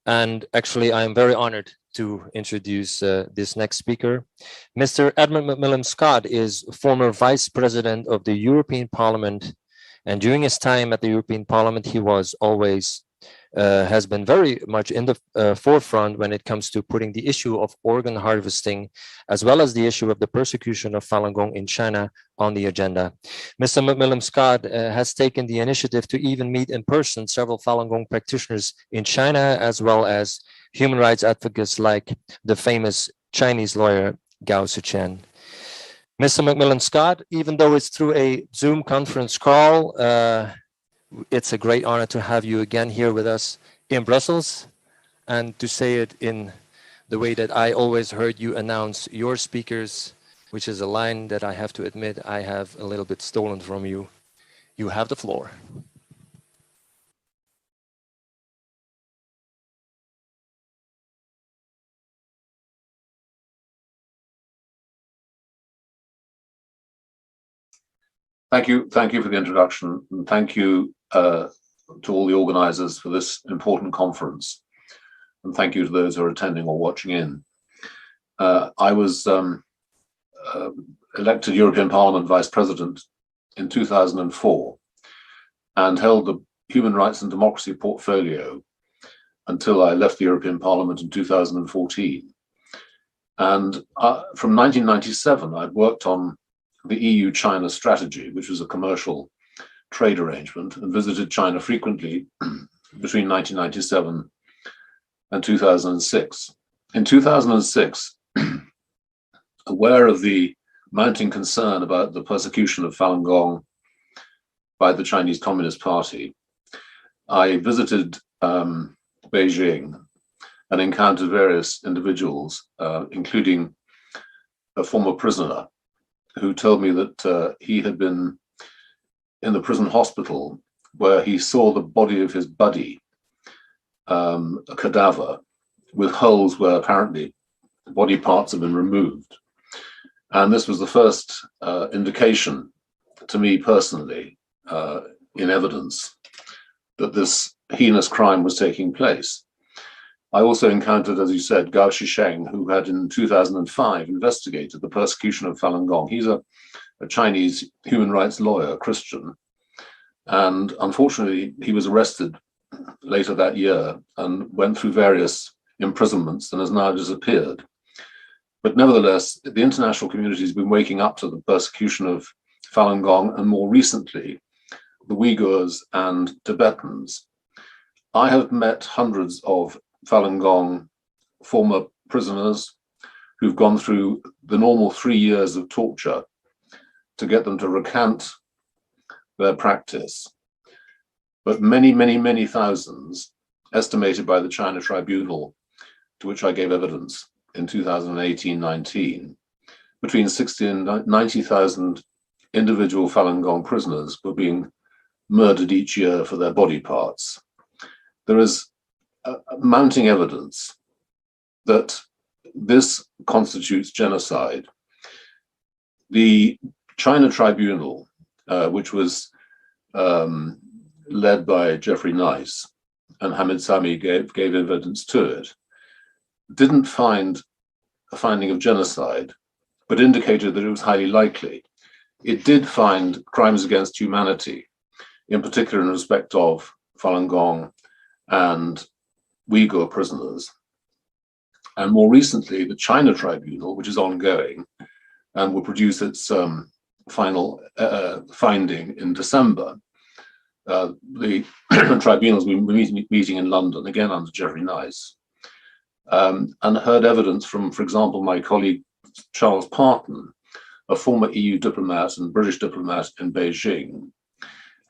And actually, I'm very honored to introduce this next speaker. Mr. Edmund McMillan Scott is former Vice President of the European Parliament. And during his time at the European Parliament, he was always has been very much in the forefront when it comes to putting the issue of organ harvesting, as well as the issue of the persecution of Falun Gong in China on the agenda. Mr. McMillan Scott has taken the initiative to even meet in person several Falun Gong practitioners in China, as well as human rights advocates like the famous Chinese lawyer Gao Sichen. Mr. McMillan Scott, even though it's through a Zoom conference call, it's a great honor to have you again here with us in Brussels, and to say it in the way that I always heard you announce your speakers, which is a line that I have to admit I have a little bit stolen from you. You have the floor. Thank you for the introduction, and thank you to all the organizers for this important conference, and thank you to those who are attending or watching in. I was elected European Parliament Vice President in 2004 and held the Human Rights and Democracy portfolio until I left the European Parliament in 2014. And from 1997, I'd worked on the EU-China strategy, which was a commercial trade arrangement, and visited China frequently between 1997 and 2006. In 2006, aware of the mounting concern about the persecution of Falun Gong by the Chinese Communist Party, I visited Beijing and encountered various individuals, including a former prisoner, who told me that he had been in the prison hospital where he saw the body of his buddy, a cadaver, with holes where apparently body parts had been removed. And this was the first indication to me personally, in evidence, that this heinous crime was taking place. I also encountered, as you said, Gao Shisheng, who had in 2005 investigated the persecution of Falun Gong. He's a Chinese human rights lawyer, Christian, and unfortunately he was arrested later that year and went through various imprisonments and has now disappeared. But nevertheless, the international community has been waking up to the persecution of Falun Gong, and more recently, the Uyghurs and Tibetans. I have met hundreds of Falun Gong former prisoners who've gone through the normal 3 years of torture to get them to recant their practice. But many, many, many thousands, estimated by the China Tribunal, to which I gave evidence in 2018-19, between 60 and 90,000 individual Falun Gong prisoners were being murdered each year for their body parts. There is mounting evidence that this constitutes genocide. The China Tribunal, which was led by Jeffrey Nice, and Hamid Sami gave evidence to it, didn't find a finding of genocide, but indicated that it was highly likely. It did find crimes against humanity, in particular in respect of Falun Gong and Uyghur prisoners. And more recently, the China Tribunal, which is ongoing and will produce its final finding in December. The tribunals will be meeting in London, again under Jeffrey Nice, and heard evidence from, for example, my colleague Charles Parton, a former EU diplomat and British diplomat in Beijing.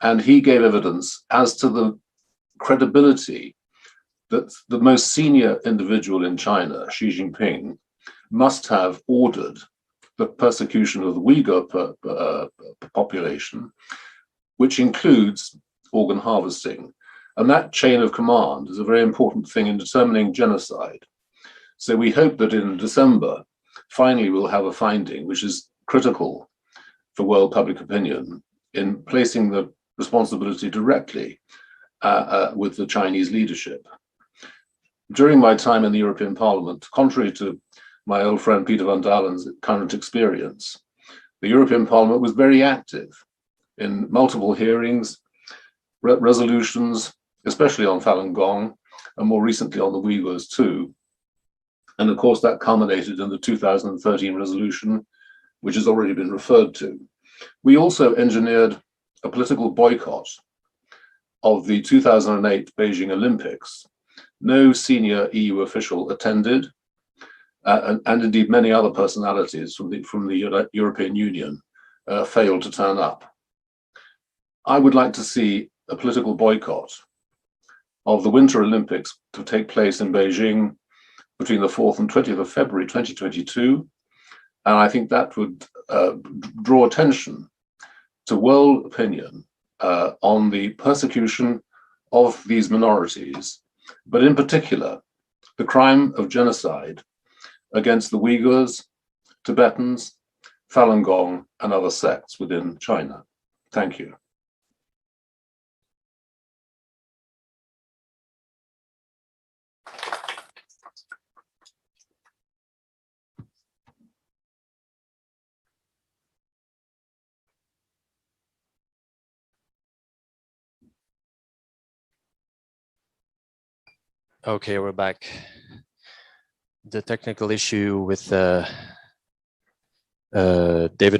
And he gave evidence as to the credibility that the most senior individual in China, Xi Jinping, must have ordered the persecution of the Uyghur population, which includes organ harvesting. And that chain of command is a very important thing in determining genocide. So we hope that in December, finally, we'll have a finding which is critical for world public opinion in placing the responsibility directly with the Chinese leadership. During my time in the European Parliament, contrary to my old friend Peter van Dalen's current experience, the European Parliament was very active in multiple hearings, resolutions, especially on Falun Gong, and more recently on the Uyghurs too. And of course, that culminated in the 2013 resolution, which has already been referred to. We also engineered a political boycott of the 2008 Beijing Olympics. No senior EU official attended, and indeed many other personalities from the European Union failed to turn up. I would like to see a political boycott of the Winter Olympics to take place in Beijing between the 4th and 20th of February 2022. And I think that would draw attention to world opinion on the persecution of these minorities, but in particular, the crime of genocide against the Uyghurs, Tibetans, Falun Gong, and other sects within China. Thank you. Okay, we're back. The technical issue with David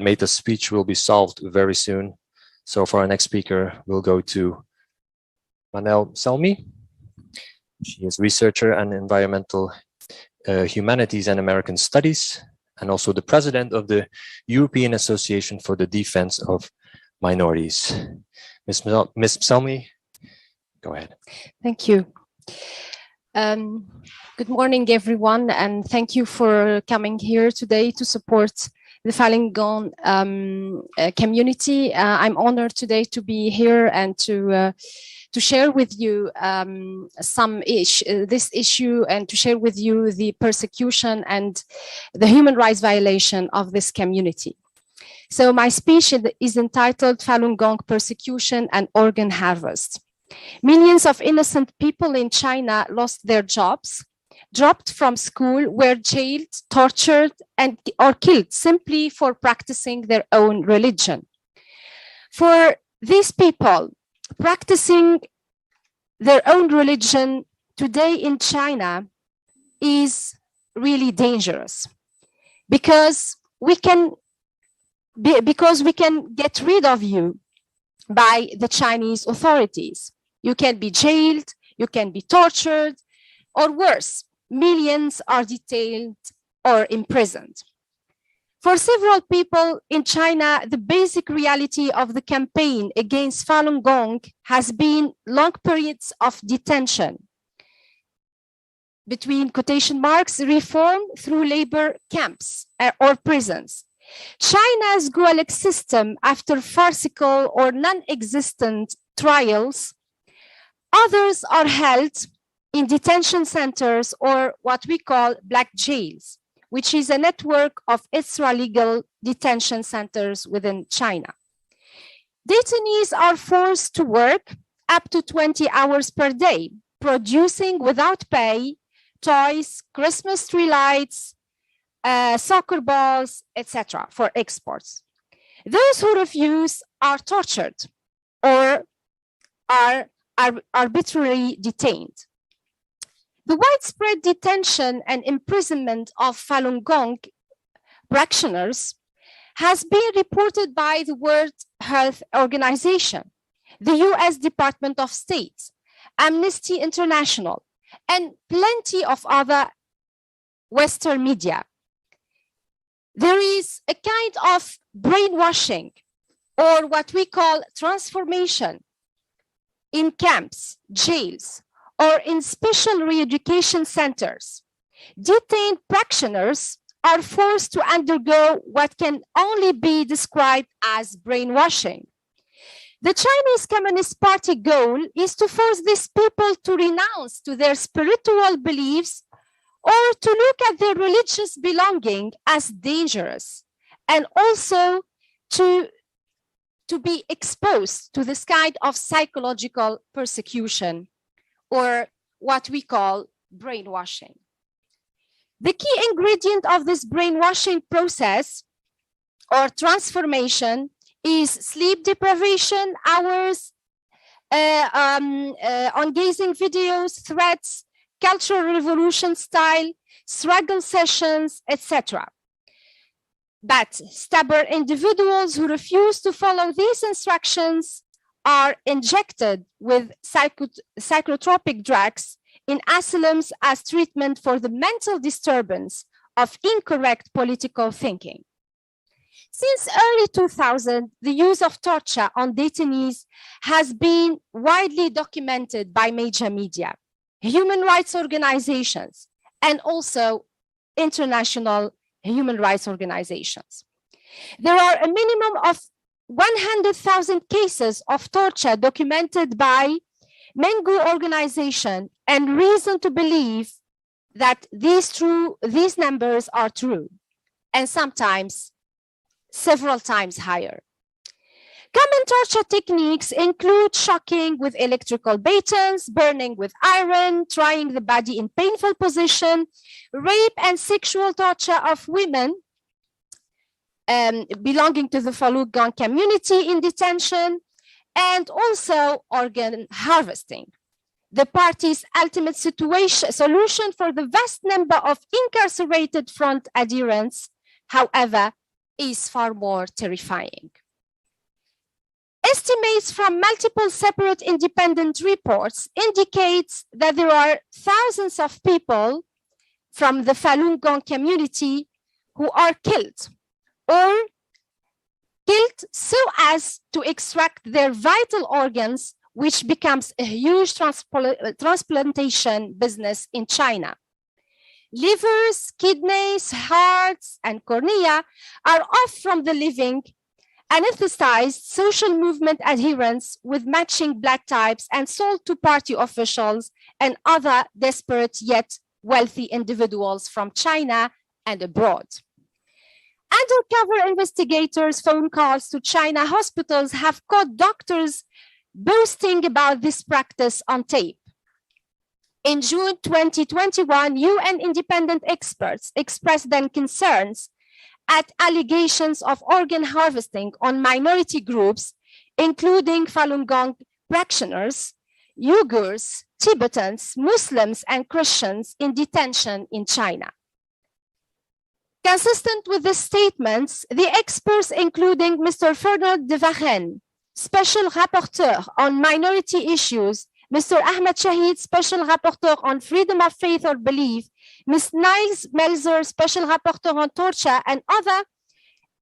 Mehta's speech will be solved very soon. So for our next speaker, we'll go to Manel Salmi. She is researcher and environmental humanities and American studies, and also the president of the European Association for the Defense of Minorities. Ms. Salmi, go ahead. Thank you. Good morning, everyone, and thank you for coming here today to support the Falun Gong community. I'm honored today to be here and to share with you this issue and to share with you the persecution and the human rights violation of this community. So my speech is entitled Falun Gong Persecution and Organ Harvest. Millions of innocent people in China lost their jobs, dropped from school, were jailed, tortured, or killed simply for practicing their own religion. For these people, practicing their own religion today in China is really dangerous because we can get rid of you by the Chinese authorities. You can be jailed, you can be tortured, or worse, millions are detained or imprisoned. For several people in China, the basic reality of the campaign against Falun Gong has been long periods of detention, between quotation marks, reform through labor camps or prisons. China's Gulag system, after farcical or non-existent trials, others are held in detention centers, or what we call black jails, which is a network of extra-legal detention centers within China. Detainees are forced to work up to 20 hours per day, producing without pay toys, Christmas tree lights, soccer balls, etc. for exports. Those who refuse are tortured or are arbitrarily detained. The widespread detention and imprisonment of Falun Gong practitioners has been reported by the World Health Organization, the US Department of State, Amnesty International, and plenty of other Western media. There is a kind of brainwashing, or what we call transformation, in camps, jails, or in special re-education centers. Detained practitioners are forced to undergo what can only be described as brainwashing. The Chinese Communist Party goal is to force these people to renounce to their spiritual beliefs or to look at their religious belonging as dangerous, and also to be exposed to this kind of psychological persecution, or what we call brainwashing. The key ingredient of this brainwashing process or transformation is sleep deprivation, hours on gazing videos, threats, cultural revolution style, struggle sessions, etc. But stubborn individuals who refuse to follow these instructions are injected with psychotropic drugs in asylums as treatment for the mental disturbance of incorrect political thinking. Since early 2000, the use of torture on detainees has been widely documented by major media, human rights organizations, and also international human rights organizations. There are a minimum of 100,000 cases of torture documented by Mengu organization, and reason to believe that these numbers are true, and sometimes several times higher. Common torture techniques include shocking with electrical batons, burning with iron, trying the body in painful position, rape and sexual torture of women belonging to the Falun Gong community in detention, and also organ harvesting. The party's ultimate solution for the vast number of incarcerated front adherents, however, is far more terrifying. Estimates from multiple separate independent reports indicate that there are thousands of people from the Falun Gong community who are killed, or killed so as to extract their vital organs, which becomes a huge transplantation business in China. Livers, kidneys, hearts, and cornea are off from the living, anesthetized social movement adherents with matching blood types and sold to party officials and other desperate yet wealthy individuals from China and abroad. Undercover investigators' phone calls to China hospitals have caught doctors boasting about this practice on tape. In June 2021, UN independent experts expressed their concerns at allegations of organ harvesting on minority groups, including Falun Gong practitioners, Uyghurs, Tibetans, Muslims, and Christians in detention in China. Consistent with the statements, the experts, including Mr. Fernand de Varenne, Special Rapporteur on Minority Issues, Mr. Ahmed Shahid, Special Rapporteur on Freedom of Faith or Belief, Ms. Niles Melzer, Special Rapporteur on Torture and other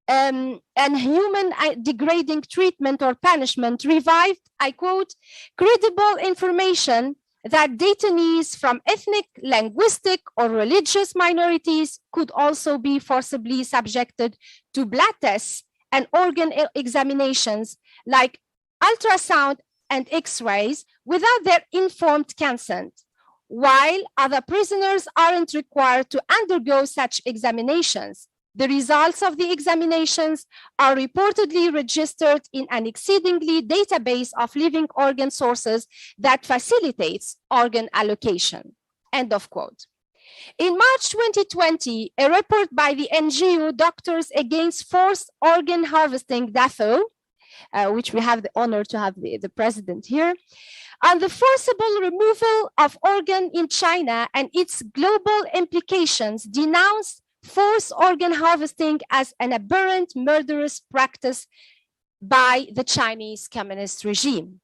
and human degrading treatment or punishment, revived, I quote, credible information that detainees from ethnic, linguistic, or religious minorities could also be forcibly subjected to blood tests and organ examinations like ultrasound and X-rays without their informed consent, while other prisoners aren't required to undergo such examinations. The results of the examinations are reportedly registered in an exceedingly database of living organ sources that facilitates organ allocation. End of quote. In March 2020, a report by the NGO Doctors Against Forced Organ Harvesting, DAFO, which we have the honor to have the president here, on the forcible removal of organ in China and its global implications, denounced forced organ harvesting as an aberrant, murderous practice by the Chinese Communist regime.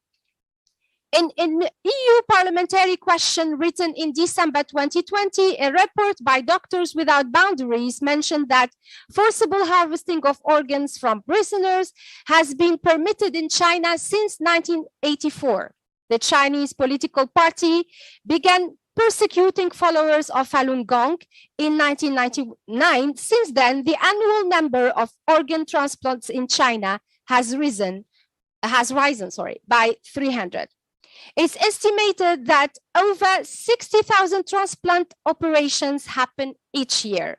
In EU parliamentary question written in December 2020, a report by Doctors Without Boundaries mentioned that forcible harvesting of organs from prisoners has been permitted in China since 1984. The Chinese political party began persecuting followers of Falun Gong in 1999. Since then, the annual number of organ transplants in China has risen by 300. It's estimated that over 60,000 transplant operations happen each year.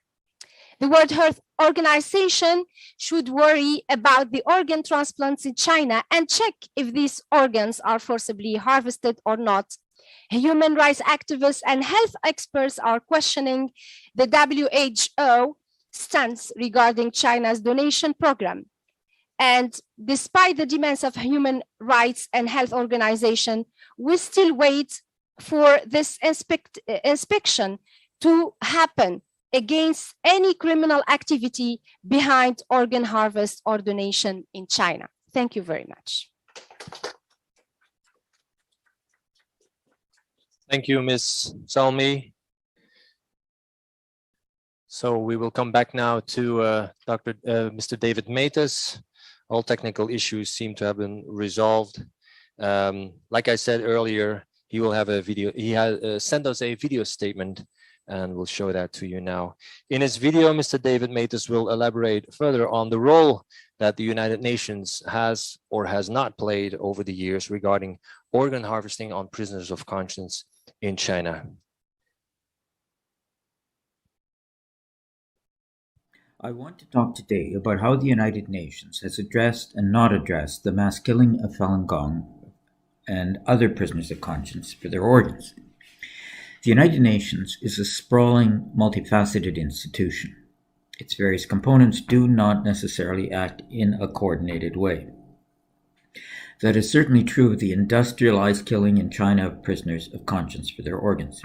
The World Health Organization should worry about the organ transplants in China and check if these organs are forcibly harvested or not. Human rights activists and health experts are questioning the WHO stance regarding China's donation program. And despite the demands of human rights and health organizations, we still wait for this inspection to happen against any criminal activity behind organ harvest or donation in China. Thank you very much. Thank you, Ms. Salmi. So we will come back now to Mr. David Matas. All technical issues seem to have been resolved. Like I said earlier, he will have a video. He has sent us a video statement, and we'll show that to you now. In his video, Mr. David Matas will elaborate further on the role that the United Nations has or has not played over the years regarding organ harvesting on prisoners of conscience in China. I want to talk today about how the United Nations has addressed and not addressed the mass killing of Falun Gong and other prisoners of conscience for their organs. The United Nations is a sprawling, multifaceted institution. Its various components do not necessarily act in a coordinated way. That is certainly true of the industrialized killing in China of prisoners of conscience for their organs.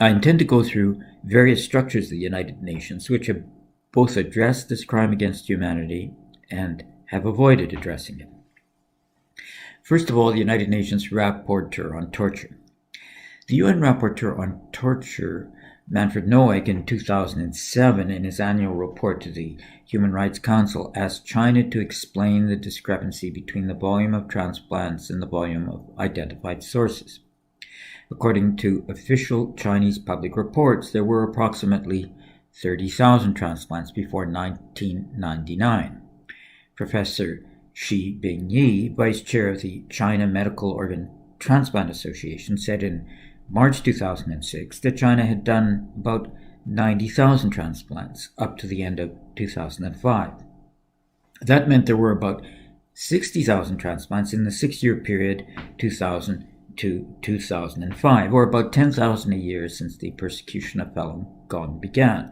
I intend to go through various structures of the United Nations which have both addressed this crime against humanity and have avoided addressing it. First of all, the United Nations Rapporteur on Torture. The UN Rapporteur on Torture, Manfred Noack, in 2007, in his annual report to the Human Rights Council, asked China to explain the discrepancy between the volume of transplants and the volume of identified sources. According to official Chinese public reports, there were approximately 30,000 transplants before 1999. Professor Shi Bingyi, vice chair of the China Medical Organ Transplant Association, said in March 2006 that China had done about 90,000 transplants up to the end of 2005. That meant there were about 60,000 transplants in the 6-year period 2000 to 2005, or about 10,000 a year since the persecution of Falun Gong began,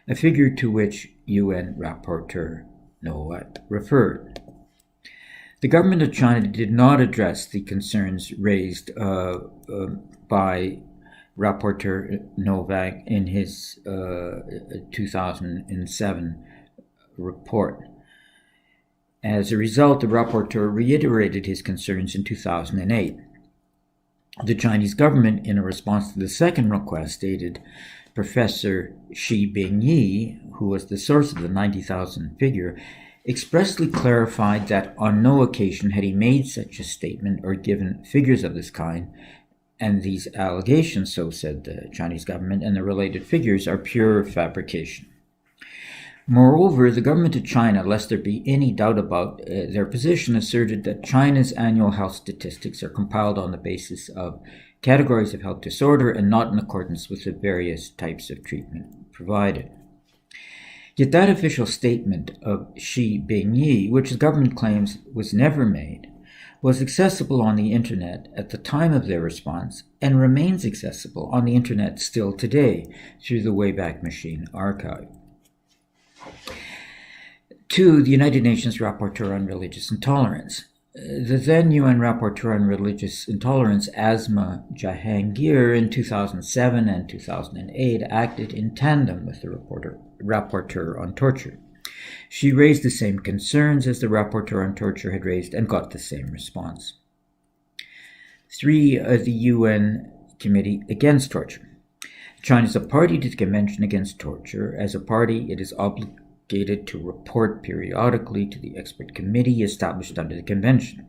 a figure to which UN Rapporteur Noack referred. The government of China did not address the concerns raised by Rapporteur Noack in his 2007 report. As a result, the rapporteur reiterated his concerns in 2008. The Chinese government, in a response to the second request, stated Professor Shi Bingyi, who was the source of the 90,000 figure, expressly clarified that on no occasion had he made such a statement or given figures of this kind, and these allegations, so said the Chinese government, and the related figures are pure fabrication. Moreover, the government of China, lest there be any doubt about their position, asserted that China's annual health statistics are compiled on the basis of categories of health disorder and not in accordance with the various types of treatment provided. Yet that official statement of Xi Bingyi, which the government claims was never made, was accessible on the internet at the time of their response and remains accessible on the internet still today through the Wayback Machine archive. 2. The United Nations Rapporteur on Religious Intolerance. The then UN Rapporteur on Religious Intolerance, Asma Jahangir, in 2007 and 2008 acted in tandem with the Rapporteur on Torture. She raised the same concerns as the Rapporteur on Torture had raised and got the same response. 3. The UN Committee Against Torture. China is a party to the Convention Against Torture. As a party, it is obligated to report periodically to the expert committee established under the Convention.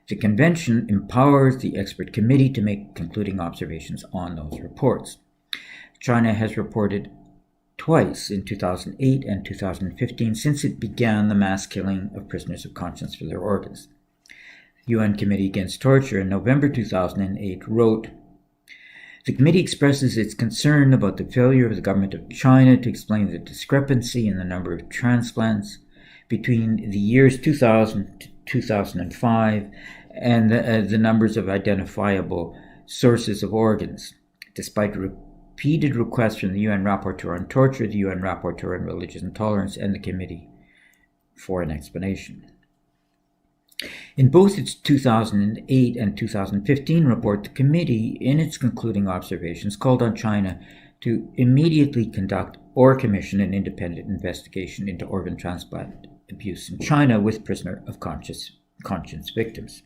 The Convention empowers the expert committee to make concluding observations on those reports. China has reported twice in 2008 and 2015 since it began the mass killing of prisoners of conscience for their organs. The UN Committee Against Torture in November 2008 wrote, "The committee expresses its concern about the failure of the government of China to explain the discrepancy in the number of transplants between the years 2000 to 2005 and the numbers of identifiable sources of organs. Despite repeated requests from the UN Rapporteur on Torture, the UN Rapporteur on Religious Intolerance, and the committee for an explanation." In both its 2008 and 2015 report, the committee, in its concluding observations, called on China to immediately conduct or commission an independent investigation into organ transplant abuse in China with prisoner of conscience victims.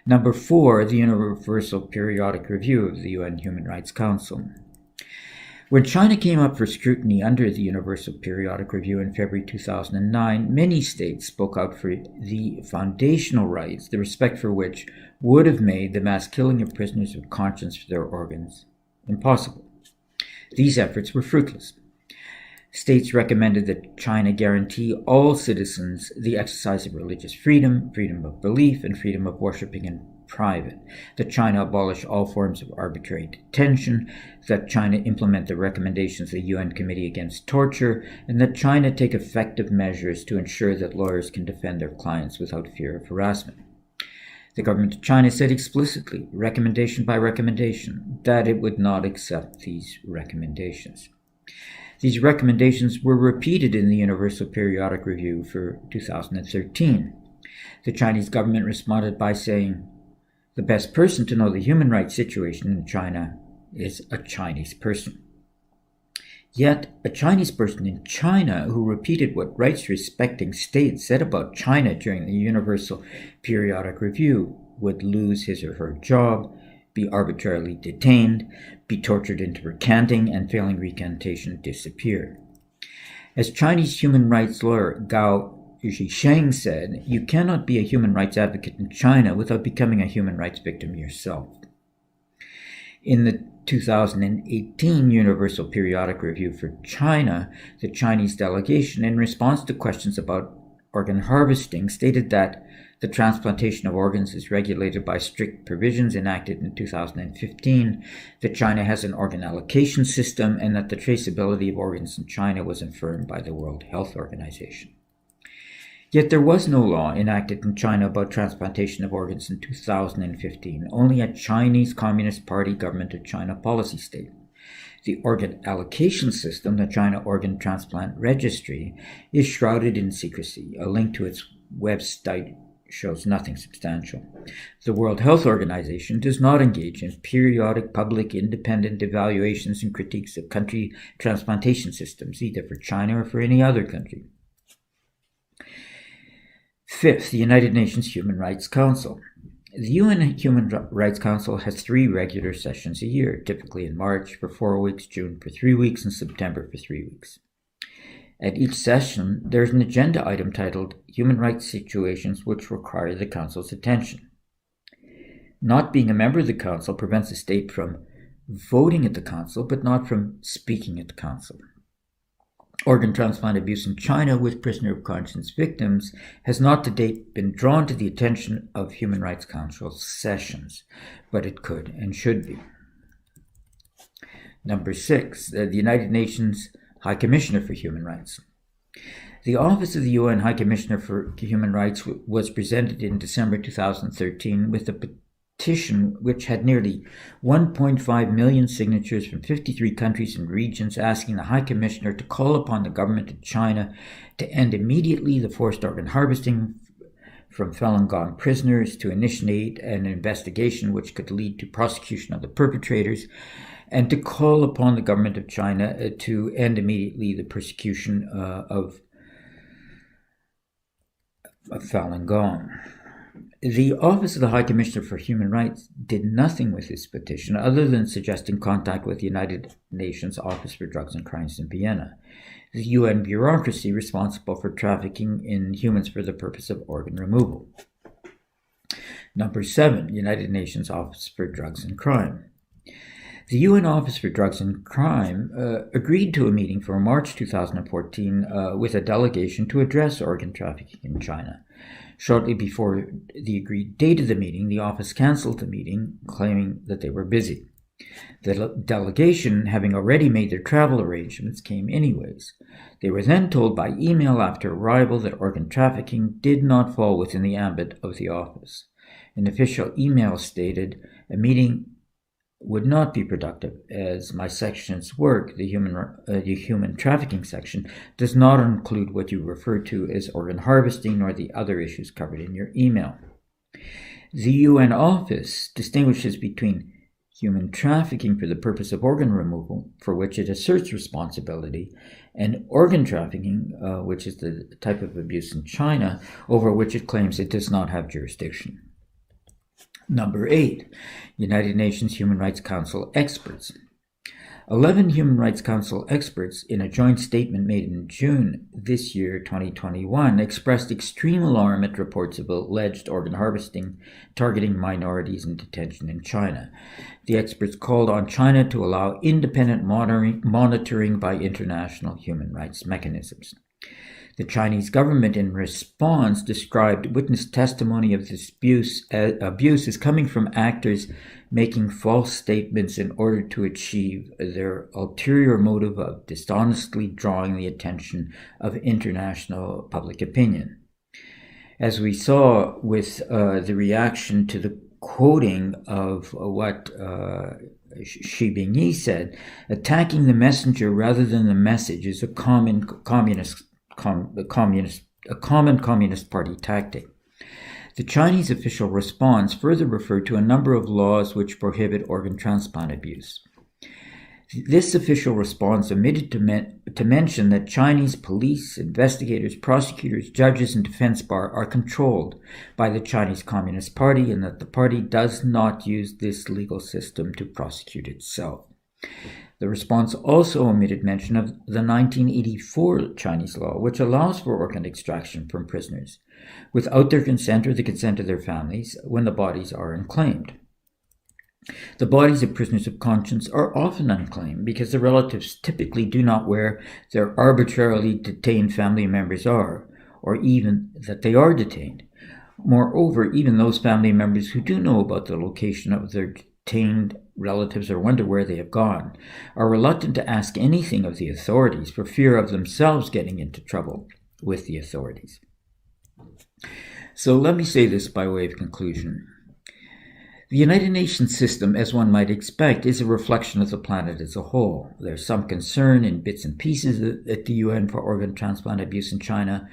4, the Universal Periodic Review of the UN Human Rights Council. When China came up for scrutiny under the Universal Periodic Review in February 2009, many states spoke out for the foundational rights, the respect for which would have made the mass killing of prisoners of conscience for their organs impossible. These efforts were fruitless. States recommended that China guarantee all citizens the exercise of religious freedom, freedom of belief, and freedom of worshipping in private, that China abolish all forms of arbitrary detention, that China implement the recommendations of the UN Committee Against Torture, and that China take effective measures to ensure that lawyers can defend their clients without fear of harassment. The government of China said explicitly, recommendation by recommendation, that it would not accept these recommendations. These recommendations were repeated in the Universal Periodic Review for 2013. The Chinese government responded by saying, "The best person to know the human rights situation in China is a Chinese person." Yet, a Chinese person in China who repeated what rights-respecting states said about China during the Universal Periodic Review would lose his or her job, be arbitrarily detained, be tortured into recanting, and failing recantation, disappear. As Chinese human rights lawyer Gao Zhisheng said, "You cannot be a human rights advocate in China without becoming a human rights victim yourself." In the 2018 Universal Periodic Review for China, the Chinese delegation, in response to questions about organ harvesting, stated that the transplantation of organs is regulated by strict provisions enacted in 2015, that China has an organ allocation system, and that the traceability of organs in China was affirmed by the World Health Organization. Yet there was no law enacted in China about transplantation of organs in 2015, only a Chinese Communist Party Government of China policy statement. The organ allocation system, the China Organ Transplant Registry, is shrouded in secrecy. A link to its website shows nothing substantial. The World Health Organization does not engage in periodic public independent evaluations and critiques of country transplantation systems, either for China or for any other country. 5th, the United Nations Human Rights Council. The UN Human Rights Council has 3 regular sessions a year, typically in March for 4 weeks, June for 3 weeks, and September for 3 weeks. At each session, there is an agenda item titled Human Rights Situations which require the Council's attention. Not being a member of the Council prevents a state from voting at the Council, but not from speaking at the Council. organ transplant abuse in China with prisoner of conscience victims has not to date been drawn to the attention of Human Rights Council sessions, but it could and should be. Number 6, the United Nations High Commissioner for Human Rights. The Office of the UN High Commissioner for Human Rights was presented in December 2013 with a petition which had nearly 1.5 million signatures from 53 countries and regions asking the High Commissioner to call upon the government of China to end immediately the forced organ harvesting from Falun Gong prisoners, to initiate an investigation which could lead to prosecution of the perpetrators, and to call upon the government of China to end immediately the persecution of Falun Gong. The Office of the High Commissioner for Human Rights did nothing with this petition other than suggesting contact with the United Nations Office for Drugs and Crimes in Vienna, the UN bureaucracy responsible for trafficking in humans for the purpose of organ removal. Number 7, United Nations Office for Drugs and Crime. The UN Office for Drugs and Crime agreed to a meeting for March 2014 with a delegation to address organ trafficking in China. Shortly before the agreed date of the meeting, the office cancelled the meeting, claiming that they were busy. The delegation, having already made their travel arrangements, came anyways. They were then told by email after arrival that organ trafficking did not fall within the ambit of the office. An official email stated, "A meeting would not be productive, as my section's work, the human trafficking section, does not include what you refer to as organ harvesting or the other issues covered in your email." The UN office distinguishes between human trafficking for the purpose of organ removal, for which it asserts responsibility, and organ trafficking, which is the type of abuse in China, over which it claims it does not have jurisdiction. Number 8, United Nations Human Rights Council experts. 11 Human Rights Council experts, in a joint statement made in June this year, 2021, expressed extreme alarm at reports of alleged organ harvesting targeting minorities in detention in China. The experts called on China to allow independent monitoring by international human rights mechanisms. The Chinese government, in response, described witness testimony of this abuse as coming from actors making false statements in order to achieve their ulterior motive of dishonestly drawing the attention of international public opinion. As we saw with the reaction to the quoting of what Xi Bingyi said, attacking the messenger rather than the message is a common Communist Party tactic. The Chinese official response further referred to a number of laws which prohibit organ transplant abuse. This official response omitted to mention that Chinese police, investigators, prosecutors, judges, and defense bar are controlled by the Chinese Communist Party, and that the party does not use this legal system to prosecute itself. The response also omitted mention of the 1984 Chinese law, which allows for organ extraction from prisoners, without their consent or the consent of their families, when the bodies are unclaimed. The bodies of prisoners of conscience are often unclaimed because the relatives typically do not know where their arbitrarily detained family members are, or even that they are detained. Moreover, even those family members who do know about the location of their detained relatives or wonder where they have gone are reluctant to ask anything of the authorities for fear of themselves getting into trouble with the authorities. So let me say this by way of conclusion. The United Nations system, as one might expect, is a reflection of the planet as a whole. There's some concern in bits and pieces at the UN for organ transplant abuse in China.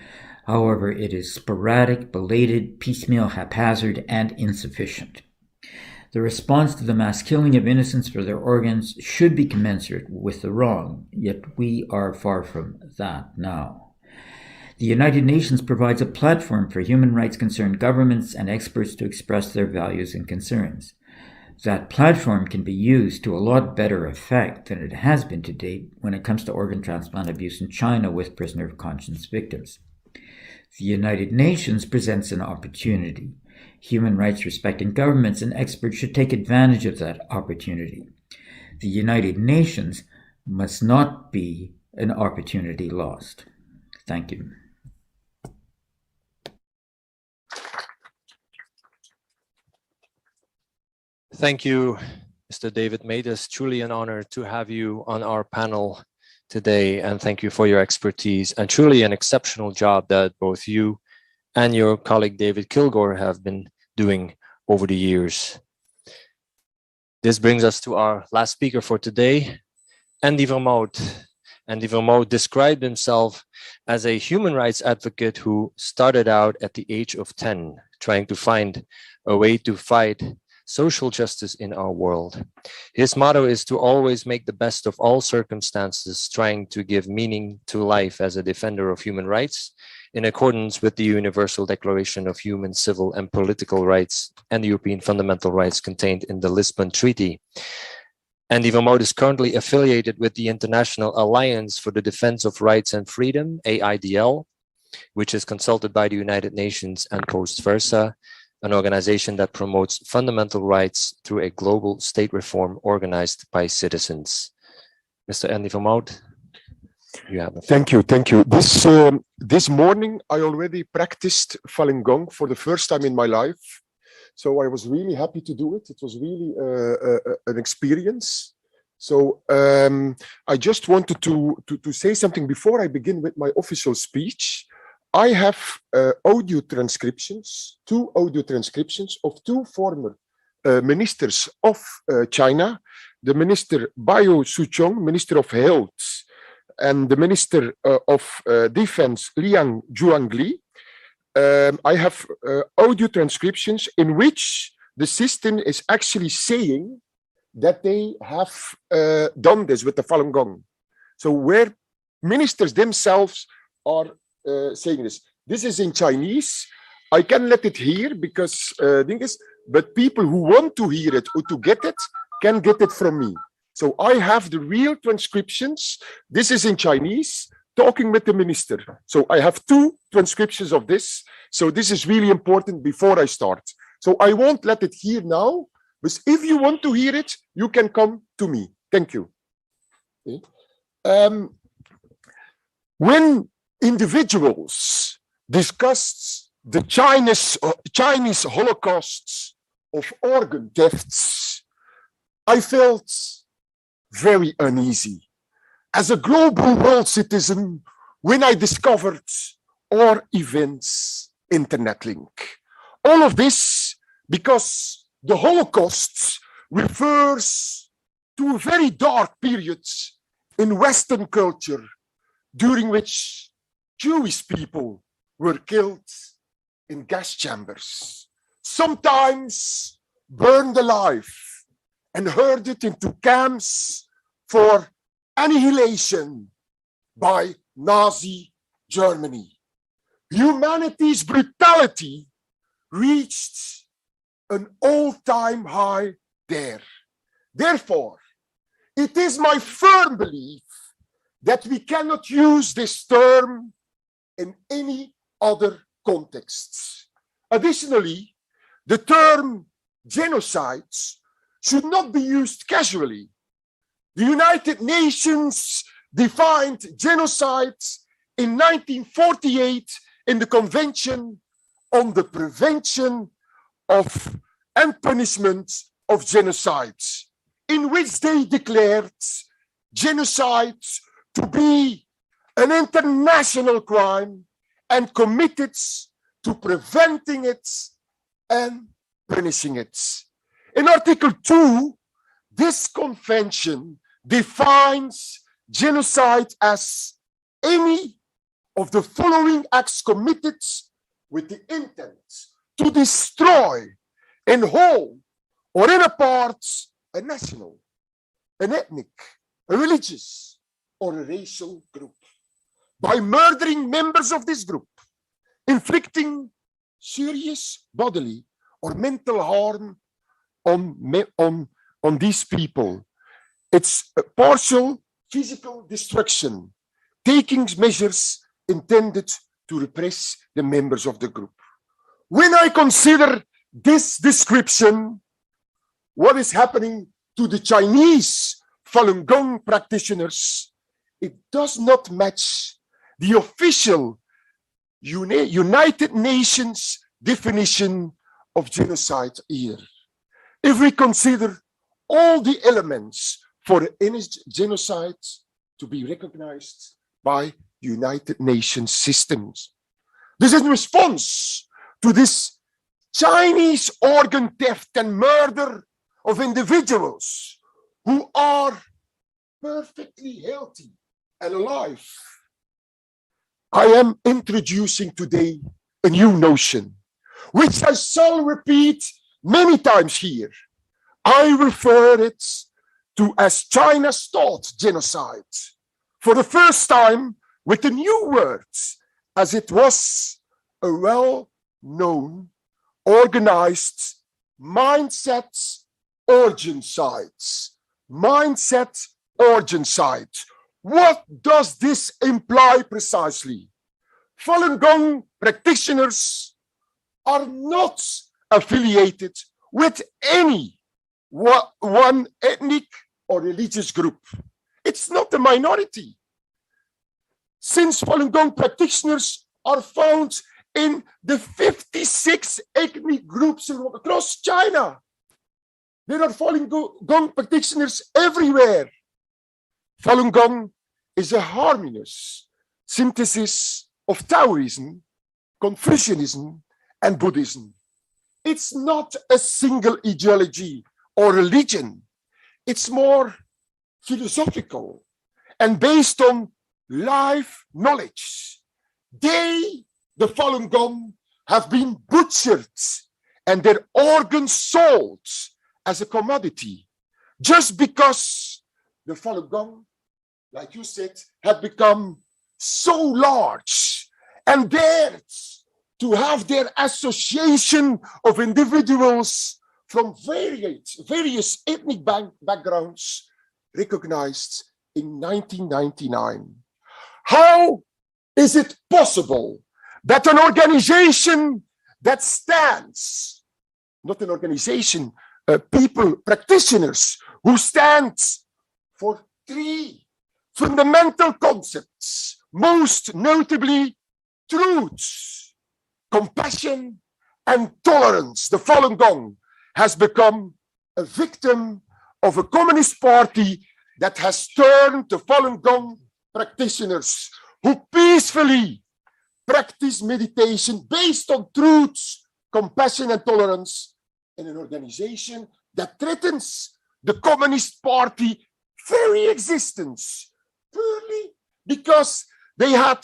However, it is sporadic, belated, piecemeal, haphazard, and insufficient. The response to the mass killing of innocents for their organs should be commensurate with the wrong, yet we are far from that now. The United Nations provides a platform for human rights concerned governments and experts to express their values and concerns. That platform can be used to a lot better effect than it has been to date when it comes to organ transplant abuse in China with prisoner of conscience victims. The United Nations presents an opportunity. Human rights respecting governments and experts should take advantage of that opportunity. The United Nations must not be an opportunity lost. Thank you. Thank you, Mr. David May. It's truly an honor to have you on our panel today, and thank you for your expertise and truly an exceptional job that both you and your colleague David Kilgore have been doing over the years. This brings us to our last speaker for today, Andy Vermouth. Andy Vermouth described himself as a human rights advocate who started out at the age of 10, trying to find a way to fight social justice in our world. His motto is to always make the best of all circumstances, trying to give meaning to life as a defender of human rights in accordance with the Universal Declaration of Human, Civil and Political Rights and the European Fundamental Rights contained in the Lisbon Treaty. Andy Vermouth is currently affiliated with the International Alliance for the Defense of Rights and Freedom, AIDL, which is consulted by the United Nations and vice versa, an organization that promotes fundamental rights through a global state reform organized by citizens. Mr. Andy Vermouth, you have the floor. Thank you. This morning, I already practiced Falun Gong for the first time in my life. So I was really happy to do it. It was really an experience. So I just wanted to say something before I begin with my official speech. I have audio transcriptions, 2 audio transcriptions of 2 former ministers of China, the Minister Bio Suchong, Minister of Health, and the Minister of Defense, Liang Zhuangli. I have audio transcriptions in which the system is actually saying that they have done this with the Falun Gong. So where ministers themselves are saying this. This is in Chinese. I can let it here because but people who want to hear it or to get it can get it from me. So I have the real transcriptions. This is in Chinese, talking with the minister. So I have 2 transcriptions of this. So this is really important before I start. So I won't let it here now, but if you want to hear it, you can come to me. Thank you. Okay. When individuals discussed the Chinese holocausts of organ thefts, I felt very uneasy. As a global world citizen, when I discovered our events internet link. All of this because the Holocaust refers to a very dark period in Western culture during which Jewish people were killed in gas chambers, sometimes burned alive and herded into camps for annihilation by Nazi Germany. Humanity's brutality reached an all-time high there. Therefore, it is my firm belief that we cannot use this term in any other contexts. Additionally, the term genocides should not be used casually. The United Nations defined genocides in 1948 in the Convention on the Prevention of and Punishment of Genocides, in which they declared genocide to be an international crime and committed to preventing it and punishing it. In Article 2, this convention defines genocide as any of the following acts committed with the intent to destroy in whole or in a part a national, an ethnic, a religious, or a racial group, by murdering members of this group, inflicting serious bodily or mental harm on these people. It's a partial physical destruction, taking measures intended to repress the members of the group. When I consider this description, what is happening to the Chinese Falun Gong practitioners, it does not match the official United Nations definition of genocide here. If we consider all the elements for any genocide to be recognized by United Nations systems. This is in response to this Chinese organ theft and murder of individuals who are perfectly healthy and alive. I am introducing today a new notion, which I shall repeat many times here. I refer it to as China's thought genocide, for the first time with a new word, as it was a well-known, organized mindset origin sites. Mindset origin site. What does this imply precisely? Falun Gong practitioners are not affiliated with any one ethnic or religious group. It's not a minority. Since Falun Gong practitioners are found in the 56 ethnic groups across China. There are Falun Gong practitioners everywhere. Falun Gong is a harmonious synthesis of Taoism, Confucianism, and Buddhism. It's not a single ideology or religion. It's more philosophical and based on life knowledge. They, the Falun Gong, have been butchered and their organs sold as a commodity just because the Falun Gong, like you said, have become so large and dared to have their association of individuals from various ethnic backgrounds recognized in 1999. How is it possible that an organization that stands, not an organization, people, practitioners who stand for three fundamental concepts, most notably truth, compassion, and tolerance, the Falun Gong, has become a victim of a communist party that has turned the Falun Gong practitioners who peacefully practice meditation based on truth, compassion, and tolerance in an organization that threatens the Communist Party very existence, purely because they had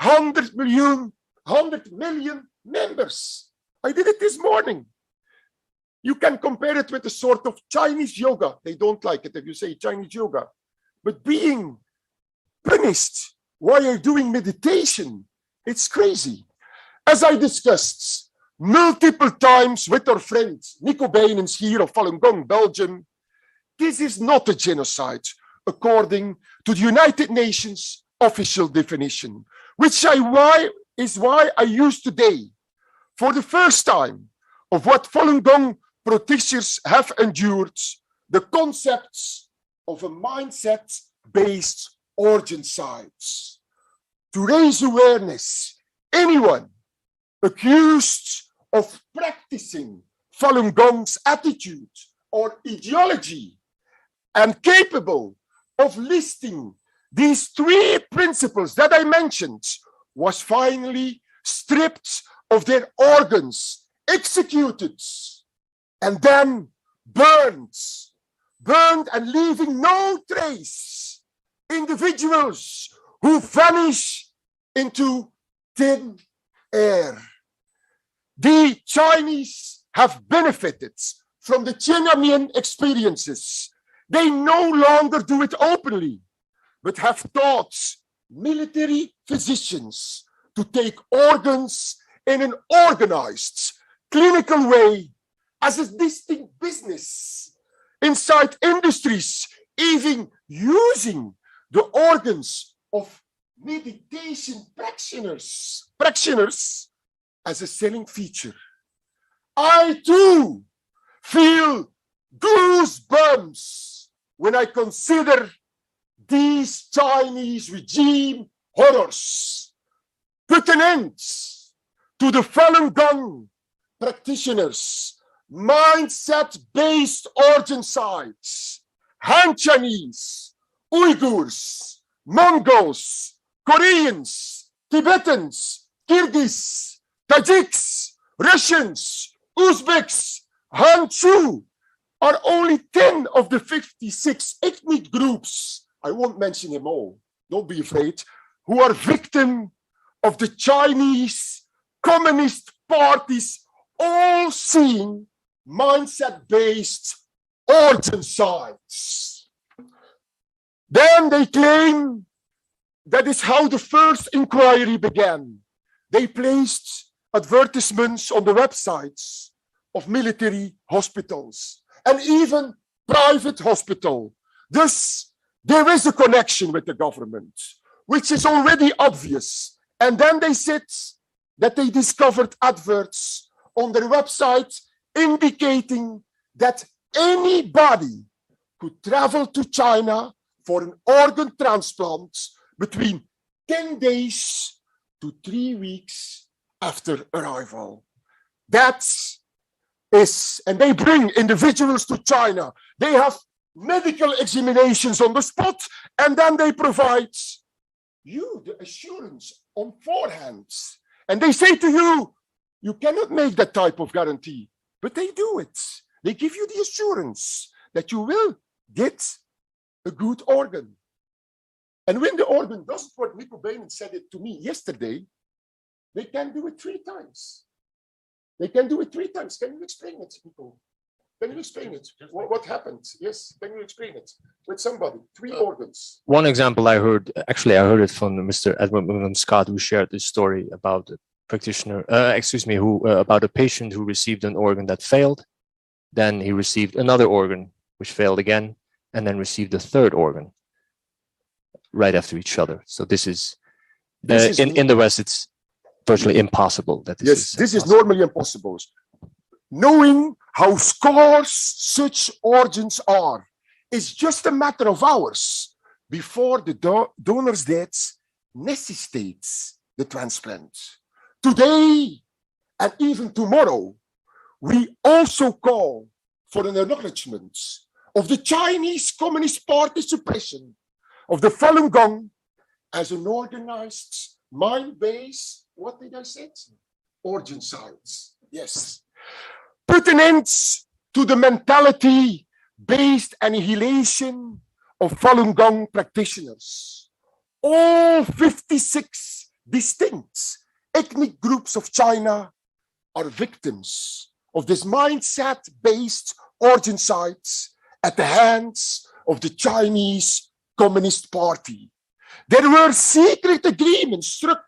100 million members. I did it this morning. You can compare it with a sort of Chinese yoga. They don't like it if you say Chinese yoga. But being punished while you're doing meditation, it's crazy. As I discussed multiple times with our friend Nico Beinens here of Falun Gong, Belgium, this is not a genocide according to the United Nations official definition, which is why I use today, for the first time, of what Falun Gong practitioners have endured, the concepts of a mindset-based origin sites. To raise awareness, anyone accused of practicing Falun Gong's attitude or ideology and capable of listing these three principles that I mentioned was finally stripped of their organs, executed, and then burned and leaving no trace. Individuals who vanish into thin air. The Chinese have benefited from the Tiananmen experiences. They no longer do it openly, but have taught military physicians to take organs in an organized, clinical way as a distinct business inside industries, even using the organs of meditation practitioners as a selling feature. I too feel goosebumps when I consider these Chinese regime horrors, put an end to the Falun Gong practitioners' mindset-based origin sites, Han Chinese, Uyghurs, Mongols, Koreans, Tibetans, Kyrgyz, Tajiks, Russians, Uzbeks, Han-Chu are only 10 of the 56 ethnic groups, I won't mention them all, don't be afraid, who are victim of the Chinese Communist Party's all-seeing mindset-based origin sites. Then they claim that is how the first inquiry began. They placed advertisements on the websites of military hospitals and even private hospital. Thus, there is a connection with the government, which is already obvious. And then they said that they discovered adverts on their website indicating that anybody could travel to China for an organ transplant between 10 days to 3 weeks after arrival. That is, and they bring individuals to China. They have medical examinations on the spot, and then they provide you the assurance on forehand. And they say to you, you cannot make that type of guarantee, but they do it. They give you the assurance that you will get a good organ. And when the organ doesn't work, Nico Bainen said it to me yesterday, they can do it 3 times. They can do it 3 times. Can you explain it, Nico? Can you explain it? What happened? Yes, can you explain it with somebody? 3 organs. One example I heard, actually, I heard it from Mr. Edmund William Scott, who shared this story about a practitioner, about a patient who received an organ that failed. Then he received another organ, which failed again, and then received a 3rd organ right after each other. So this is in the West, it's virtually impossible. That this is normally impossible. Knowing how scarce such organs are is just a matter of hours before the donor's death necessitates the transplant. Today and even tomorrow, we also call for an acknowledgement of the Chinese Communist Party suppression of the Falun Gong as an organized, mind-based, what did I say? Origin sites. Yes. Put an end to the mentality-based annihilation of Falun Gong practitioners. All 56 distinct ethnic groups of China are victims of this mindset-based origin sites at the hands of the Chinese Communist Party. There were secret agreements struck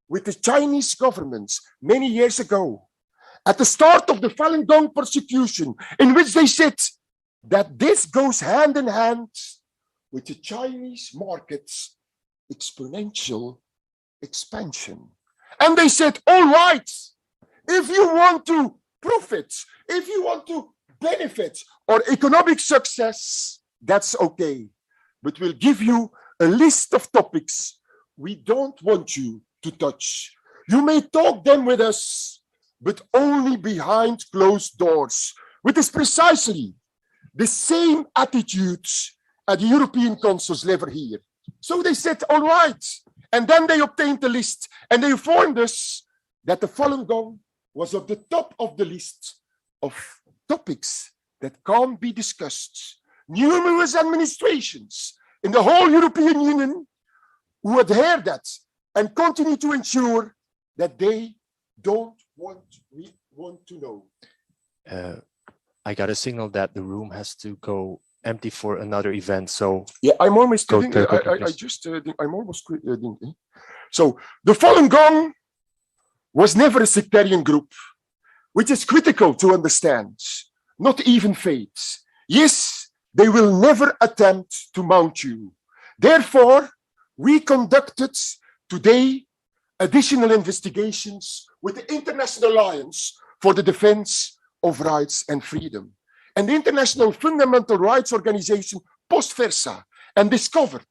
with the Chinese government many years ago at the start of the Falun Gong persecution, in which they said that this goes hand in hand with the Chinese market's exponential expansion. And they said, all right, if you want to profit, if you want to benefit or economic success, that's okay. But we'll give you a list of topics we don't want you to touch. You may talk them with us, but only behind closed doors, which is precisely the same attitude at the European consul's level here. So they said, all right. And then they obtained the list, and they informed us that the Falun Gong was at the top of the list of topics that can't be discussed. Numerous administrations in the whole European Union who adhere that and continue to ensure that they don't want to know. I got a signal that the room has to go empty for another event. So yeah, I'm almost kidding. I'm almost kidding. So the Falun Gong was never a sectarian group, which is critical to understand. Not even faith. Yes, they will never attempt to mount you. Therefore, we conducted today additional investigations with the International Alliance for the Defense of Rights and Freedom and the International Fundamental Rights Organization, Post Versa, and discovered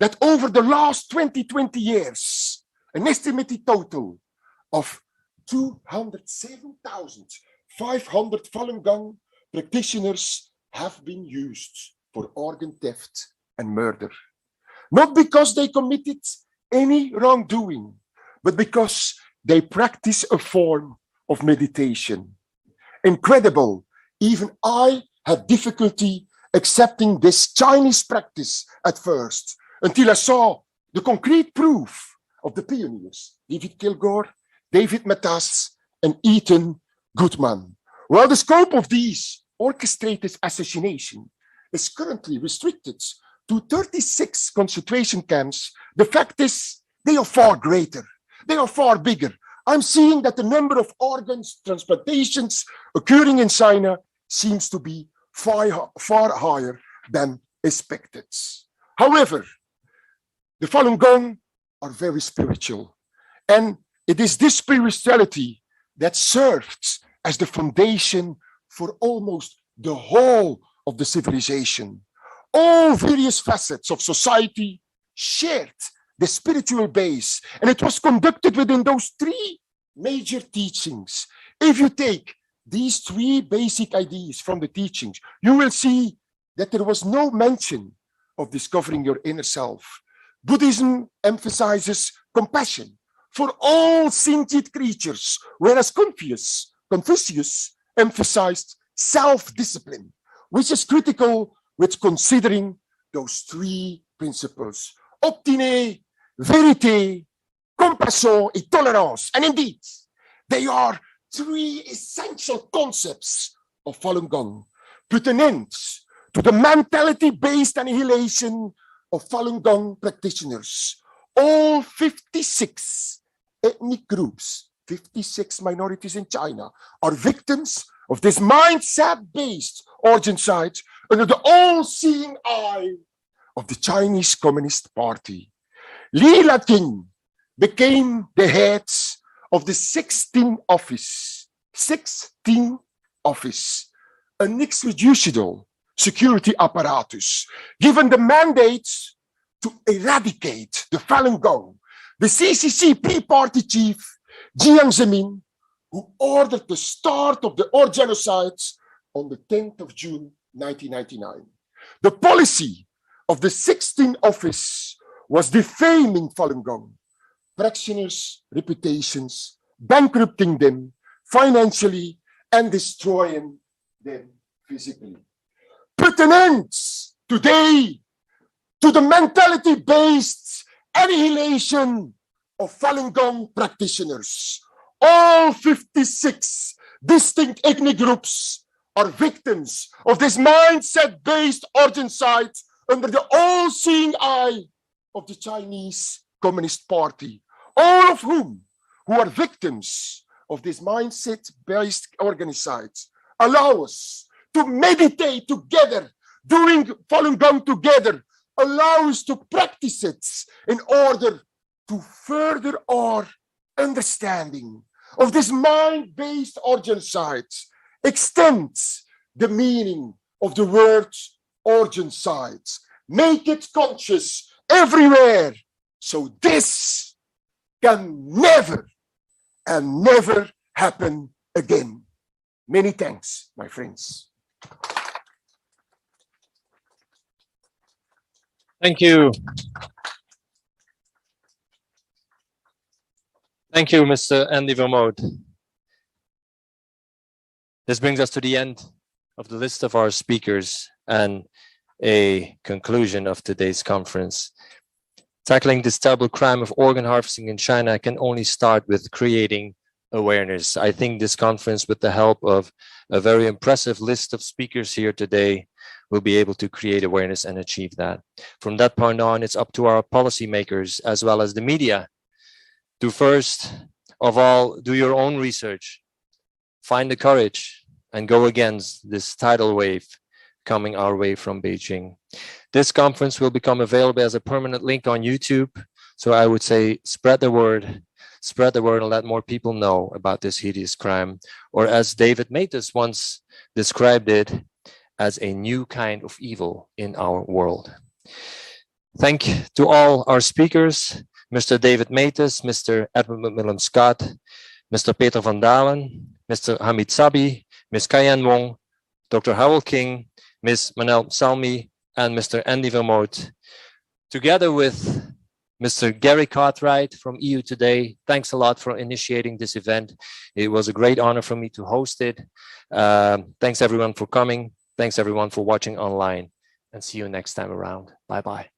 that over the last 20 years, an estimated total of 207,500 Falun Gong practitioners have been used for organ theft and murder. Not because they committed any wrongdoing, but because they practice a form of meditation. Incredible, even I had difficulty accepting this Chinese practice at first, until I saw the concrete proof of the pioneers, David Kilgore, David Matas, and Ethan Goodman. While the scope of these orchestrated assassination is currently restricted to 36 concentration camps, the fact is they are far greater, they are far bigger. I'm seeing that the number of organs transplantations occurring in China seems to be far higher than expected. However, the Falun Gong are very spiritual, and it is this spirituality that served as the foundation for almost the whole of the civilization. All various facets of society shared the spiritual base, and it was conducted within those three major teachings. If you take these three basic ideas from the teachings, you will see that there was no mention of discovering your inner self. Buddhism emphasizes compassion for all sentient creatures, whereas Confucius emphasized self-discipline, which is critical with considering those three principles: obtiner, vérité, compassion, et tolérance. And indeed, they are three essential concepts of Falun Gong. Put an end to the mentality-based annihilation of Falun Gong practitioners. All 56 ethnic groups, 56 minorities in China, are victims of this mindset-based origin-side under the all-seeing eye of the Chinese Communist Party. Li Lating became the head of the 16th office, an extrajudicial security apparatus, given the mandate to eradicate the Falun Gong. The CCCP party chief, Jiang Zemin, who ordered the start of the genocide on the 10th of June, 1999. The policy of the 16th office was defaming Falun Gong practitioners' reputations, bankrupting them financially, and destroying them physically. Put an end today to the mentality-based annihilation of Falun Gong practitioners. All 56 distinct ethnic groups are victims of this mindset-based origin-side under the all-seeing eye of the Chinese Communist Party, all of whom who are victims of this mindset-based origin-side. Allow us to meditate together, doing Falun Gong together. Allow us to practice it in order to further our understanding of this mind-based origin-side. Extend the meaning of the word origin-side. Make it conscious everywhere, so this can never and never happen again. Many thanks, my friends. Thank you. Thank you, Mr. Andy Vermode. This brings us to the end of the list of our speakers and a conclusion of today's conference. Tackling this terrible crime of organ harvesting in China can only start with creating awareness. I think this conference, with the help of a very impressive list of speakers here today, will be able to create awareness and achieve that. From that point on, it's up to our policymakers as well as the media to first of all do your own research, find the courage, and go against this tidal wave coming our way from Beijing. This conference will become available as a permanent link on YouTube. So I would say spread the word and let more people know about this hideous crime, or as David Matas once described it, as a new kind of evil in our world. Thank to all our speakers, Mr. David Matus, Mr. Edward McMillan Scott, Mr. Peter van Dalen, Mr. Hamid Sabi, Ms. Kayan Wong, Dr. Howell King, Ms. Manel Salmi, and Mr. Andy Vermoot, together with Mr. Gary Cartwright from EU Today. Thanks a lot for initiating this event. It was a great honor for me to host it. Thanks everyone for coming. Thanks everyone for watching online, and see you next time around. Bye-bye.